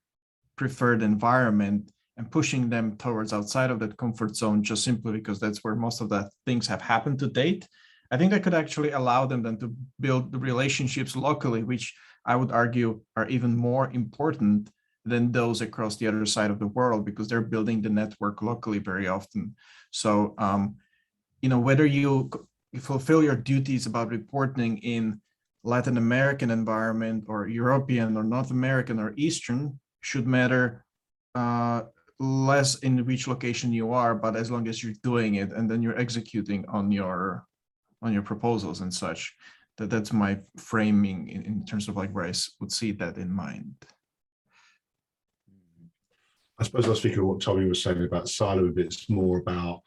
preferred environment, and pushing them towards outside of that comfort zone just simply because that's where most of the things have happened to date. I think that could actually allow them then to build the relationships locally, which I would argue are even more important than those across the other side of the world, because they're building the network locally very often. So, whether you fulfill your duties about reporting in Latin American environment or European or North American or Eastern should matter less in which location you are, but as long as you're doing it and then you're executing on your proposals and such. That's my framing in terms of like where I would see that in mind. I suppose I was thinking what Tommy was saying about Silo a bit. It's more about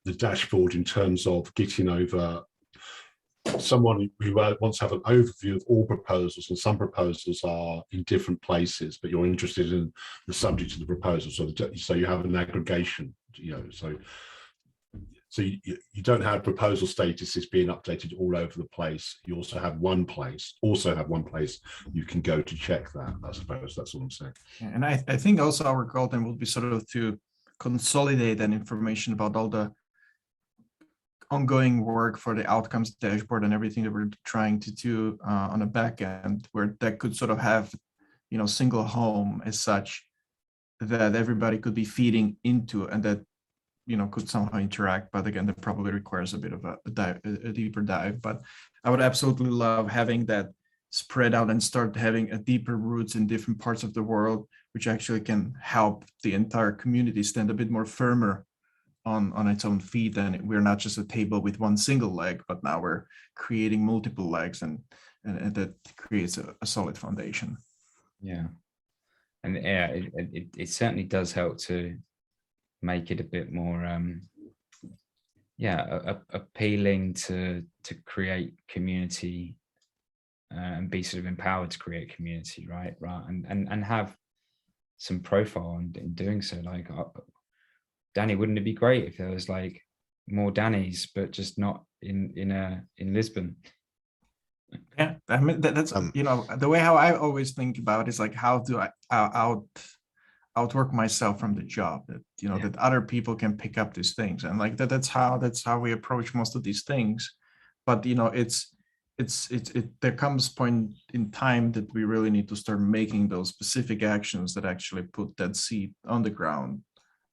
the dashboard in terms of getting over someone who wants to have an overview of all proposals, and some proposals are in different places, but you're interested in the subject of the proposal. So you have an aggregation, so you don't have proposal statuses being updated all over the place. You also have one place you can go to check that. I suppose that's what I'm saying. And I think also our goal then will be sort of to consolidate that information about all the ongoing work for the outcomes dashboard and everything that we're trying to do on the back end, where that could sort of have, single home as such that everybody could be feeding into, and that, could somehow interact. But again, that probably requires a bit of a deeper dive. But I would absolutely love having that spread out and start having a deeper roots in different parts of the world, which actually can help the entire community stand a bit more firmer on its own feet. And we're not just a table with one single leg, but now we're creating multiple legs, and that creates a solid foundation. Yeah. And yeah, it certainly does help to make it a bit more appealing to create community and be sort of empowered to create community, right and have some profile in doing so. Like, Danny, wouldn't it be great if there was like more Dannys, but just not in Lisbon? Yeah, I mean that's the way how I always think about it is like, how do I outwork myself from the job, that that other people can pick up these things, and like that's how we approach most of these things. But there comes point in time that we really need to start making those specific actions that actually put that seed on the ground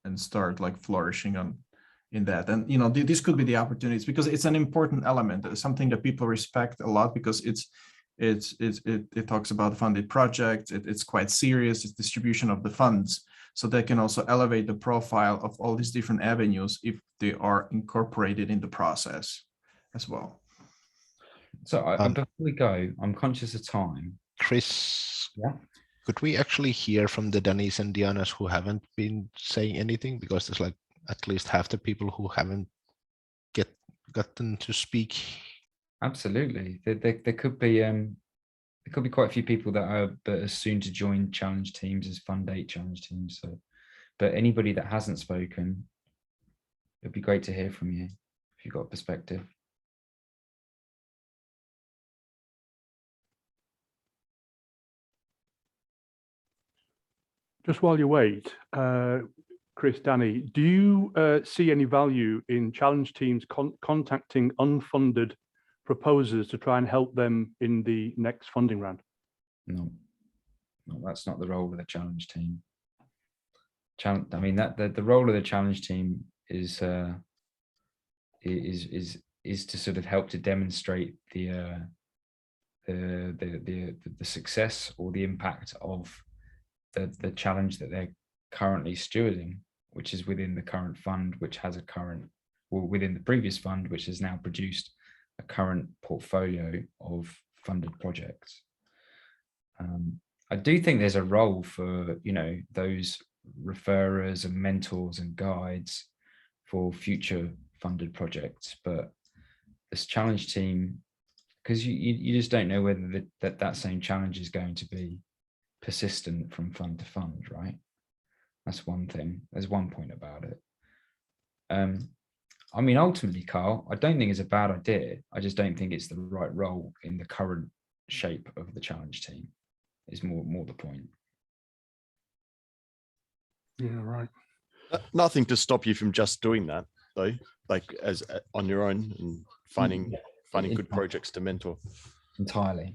and start like flourishing in that. And this could be the opportunities, because it's an important element. It's something that people respect a lot, because it talks about funded projects. It's quite serious. It's distribution of the funds, so they can also elevate the profile of all these different avenues if they are incorporated in the process as well. So before we go, I'm conscious of time. Chris, yeah, could we actually hear from the Danis and Dianas who haven't been saying anything? Because there's like at least half the people who haven't gotten to speak. Absolutely. There could be quite a few people that are soon to join challenge teams as Fund 8 challenge teams. So, but anybody that hasn't spoken, it'd be great to hear from you if you've got a perspective. Just while you wait, Chris, Danny, do you see any value in challenge teams contacting unfunded proposers to try and help them in the next funding round? No, that's not the role of the challenge team. I mean, the role of the challenge team is to sort of help to demonstrate the success or the impact of the challenge that they're currently stewarding, which is within the current fund, which has within the previous fund, which has now produced a current portfolio of funded projects. I do think there's a role for those referrers and mentors and guides for future funded projects, but this challenge team, because you just don't know whether that same challenge is going to be persistent from fund to fund, right? That's one thing. There's one point about it. I mean, ultimately, Carl, I don't think it's a bad idea. I just don't think it's the right role in the current shape of the challenge team. Is more the point. Yeah, right. Nothing to stop you from just doing that though, like as on your own and finding good projects to mentor. Entirely.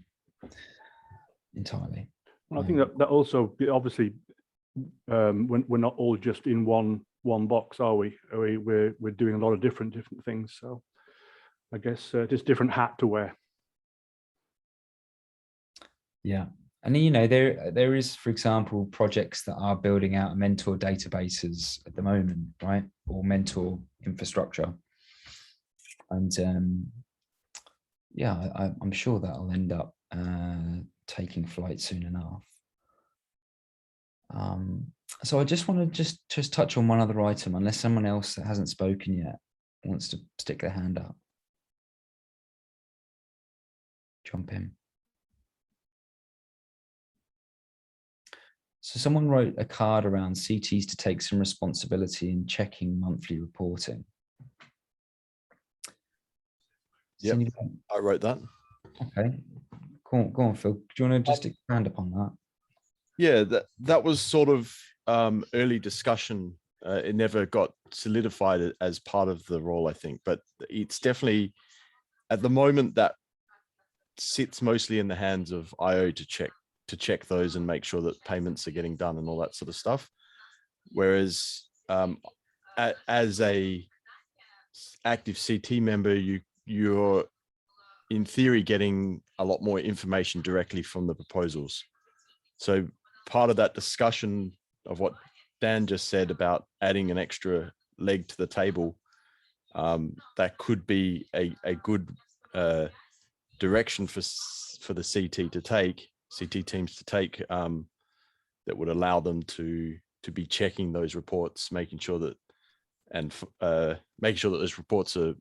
Well, I think that also obviously we're not all just in one box, are we? We're doing a lot of different things. So I guess just different hat to wear. Yeah. And you know, there is, for example, projects that are building out mentor databases at the moment, right? Or mentor infrastructure. And yeah, I'm sure that'll end up taking flight soon enough. So I just want to just touch on one other item, unless someone else that hasn't spoken yet wants to stick their hand up. Jump in. So someone wrote a card around CTs to take some responsibility in checking monthly reporting. Yeah, I wrote that. Okay, go on, Phil. Do you want to just expand upon that? Yeah, that was sort of early discussion. It never got solidified as part of the role, I think, but it's definitely at the moment that sits mostly in the hands of IO to check those and make sure that payments are getting done and all that sort of stuff. Whereas as a active CT member, you're in theory getting a lot more information directly from the proposals. So part of that discussion of what Dan just said about adding an extra leg to the table, that could be a good direction for the CT teams to take, that would allow them to be checking those reports, making sure that those reports are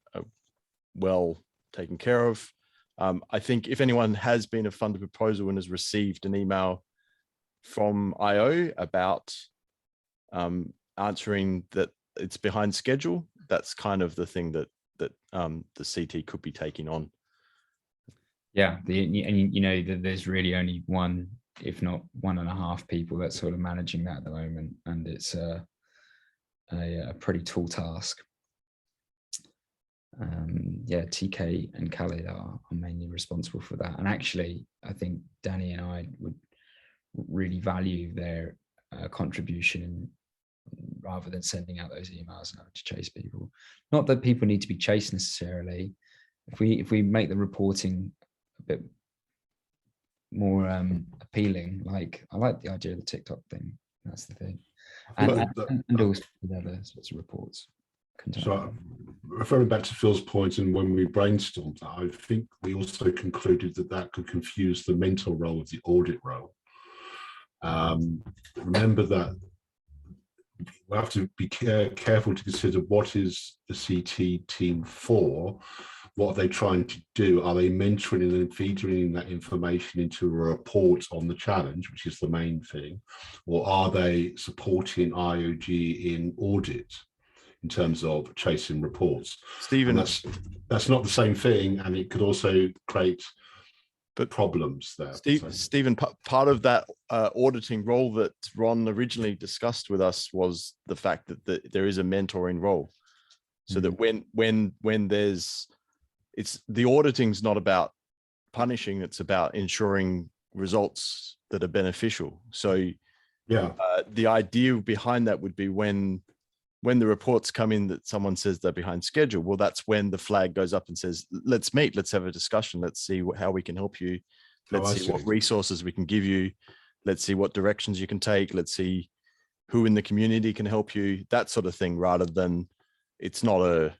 well taken care of. I think if anyone has been a funded proposal and has received an email from IO about answering that it's behind schedule, that's kind of the thing that the CT could be taking on. Yeah, and you know that there's really only one, if not 1.5 people that's sort of managing that at the moment, and it's a pretty tall task. Yeah, TK and Khaled are mainly responsible for that, and actually I think Danny and I would really value their contribution rather than sending out those emails and having to chase people. Not that people need to be chased necessarily. If we make the reporting a bit more appealing, like I like the idea of the TikTok thing. That's the thing, and also with other sorts of reports. So referring back to Phil's point, and when we brainstormed that, I think we also concluded that could confuse the mentor role with the audit role. Remember that we have to be careful to consider what is the CT team for. What are they trying to do? Are they mentoring and feeding that information into a report on the challenge, which is the main thing? Or are they supporting IOG in audit in terms of chasing reports? Stephen, that's not the same thing, and it could also create problems there. Stephen, part of that auditing role that Ron originally discussed with us was the fact that there is a mentoring role. So that when there's, it's the auditing's not about punishing, it's about ensuring results that are beneficial. So yeah, the idea behind that would be when the reports come in that someone says they're behind schedule, well, that's when the flag goes up and says, let's meet, let's have a discussion, let's see how we can help you, let's see what resources we can give you, let's see what directions you can take, let's see who in the community can help you, that sort of thing, rather than it's not a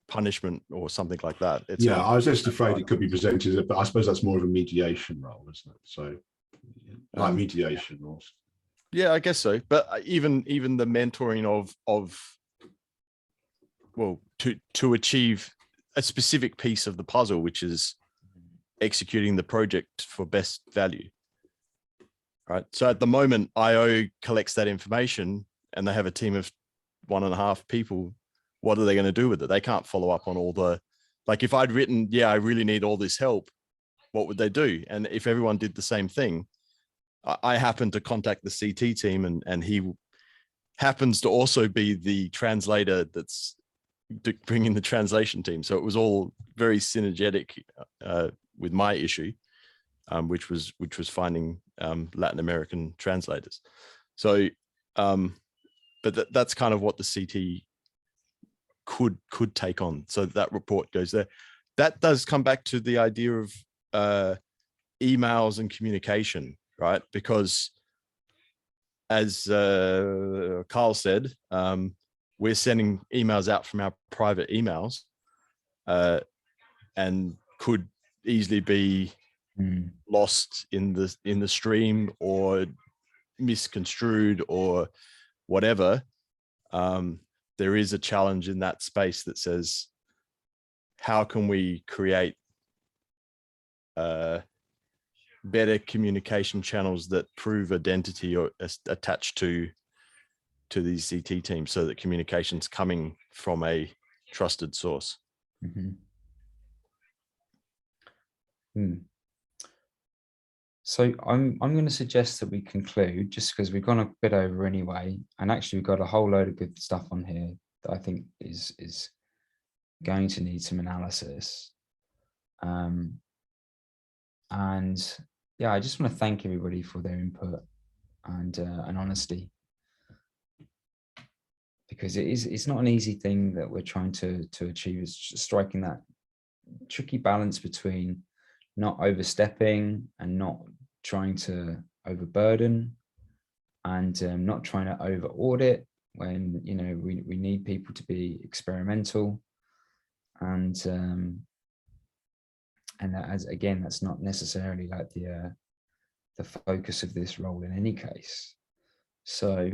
punishment or something like that. It's I was just afraid it could be presented, but I suppose that's more of a mediation role, isn't it? So like mediation roles. Yeah, I guess so. But even the mentoring of well, to achieve a specific piece of the puzzle, which is executing the project for best value. Right. So at the moment, IO collects that information and they have a team of 1.5 people what are they going to do with it? They can't follow up on all the, like if I'd written, yeah, I really need all this help, what would they do? And if everyone did the same thing, I happened to contact the CT team, and he happens to also be the translator that's bringing the translation team. So it was all very synergetic with my issue, which was finding Latin American translators. So, but that's kind of what the CT could take on. So that report goes there. That does come back to the idea of emails and communication, right? Because as Carl said, we're sending emails out from our private emails, and could easily be lost in the stream or misconstrued or whatever. There is a challenge in that space that says, how can we create better communication channels that prove identity or attached to these CT teams, so that communication's coming from a trusted source. So I'm going to suggest that we conclude, just because we've gone a bit over anyway, and actually we've got a whole load of good stuff on here that I think is going to need some analysis. And yeah, I just want to thank everybody for their input and honesty, because it's not an easy thing that we're trying to achieve. It's just striking that tricky balance between not overstepping and not trying to overburden, and not trying to over audit when, you know, we need people to be experimental, and that, as again, that's not necessarily like the focus of this role in any case. So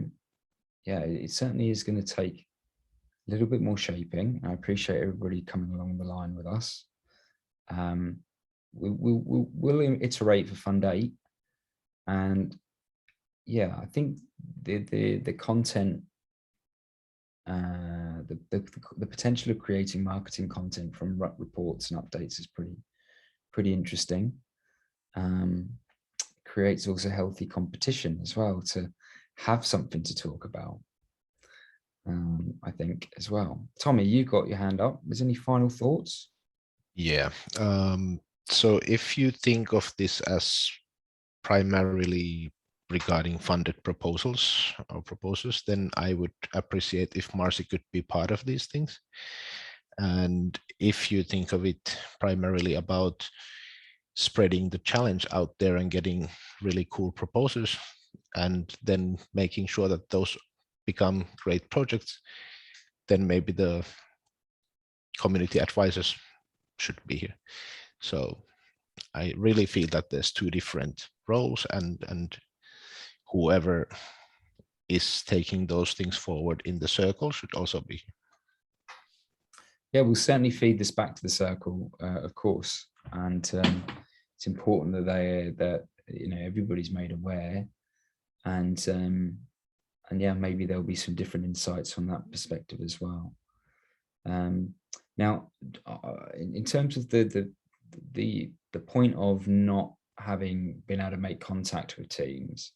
yeah, it certainly is going to take a little bit more shaping. I appreciate everybody coming along the line with us. We'll iterate for Fund 8, and yeah, I think the content, the potential of creating marketing content from reports and updates is pretty interesting. Creates also healthy competition as well, to have something to talk about, I think, as well. Tommy, you got your hand up. Is any final thoughts? Yeah. So if you think of this as primarily regarding funded proposals or proposals, then I would appreciate if Marcy could be part of these things. And if you think of it primarily about spreading the challenge out there and getting really cool proposals, and then making sure that those become great projects, then maybe the community advisors should be here. So I really feel that there's two different roles, and whoever is taking those things forward in the circle should also be here. Yeah, we'll certainly feed this back to the circle, of course, and it's important that you know, everybody's made aware, and yeah, maybe there'll be some different insights from that perspective as well. Now, in terms of the point of not having been able to make contact with teams,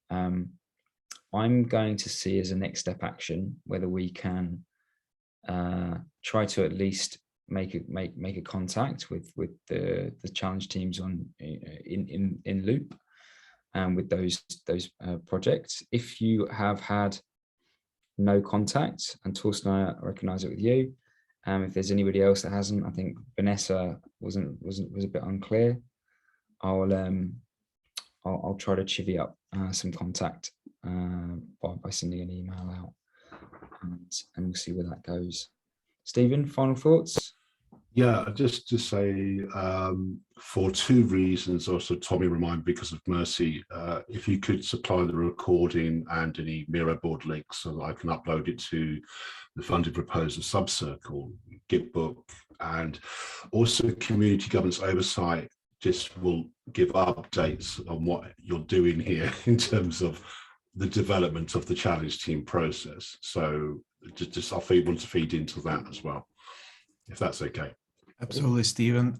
I'm going to see as a next step action whether we can try to at least make a contact with the challenge teams in loop, and with those projects. If you have had no contact, and Torsten, I recognize it with you, if there's anybody else that hasn't, I think Vanessa was a bit unclear. I'll try to chivvy up some contact by sending an email out, and we'll see where that goes. Stephen, final thoughts? Yeah, just to say, for two reasons, also Tommy reminded because of Mercy, if you could supply the recording and any Miro board links so that I can upload it to the funded proposal subcircle, Gitbook, and also community governance oversight just will give updates on what you're doing here in terms of the development of the challenge team process. So just our feed want to feed into that as well, if that's okay. Absolutely, Stephen.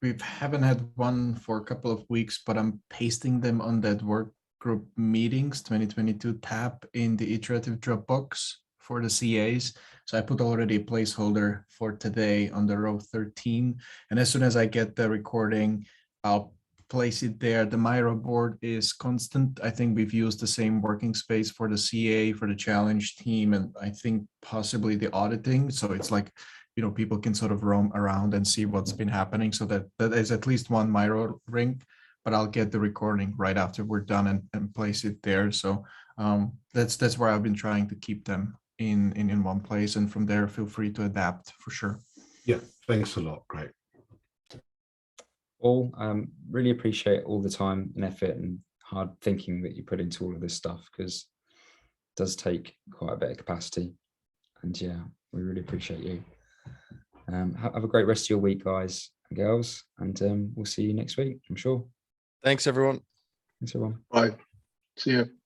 We haven't had one for a couple of weeks, but I'm pasting them on that work group meetings 2022 tab in the iterative Dropbox for the CAs. So I put already a placeholder for today on the row 13. And as soon as I get the recording, I'll place it there. The Miro board is constant. I think we've used the same working space for the CA, for the challenge team, and I think possibly the auditing. So it's like, you know, people can sort of roam around and see what's been happening. So that is at least one Miro ring, but I'll get the recording right after we're done and place it there. So that's where I've been trying to keep them in one place. And from there, feel free to adapt for sure. Yeah, thanks a lot. Great. All really appreciate all the time and effort and hard thinking that you put into all of this stuff, because it does take quite a bit of capacity. And yeah, we really appreciate you. Have a great rest of your week, guys and girls, and we'll see you next week, I'm sure. Thanks, everyone. Thanks, everyone. Bye. See you.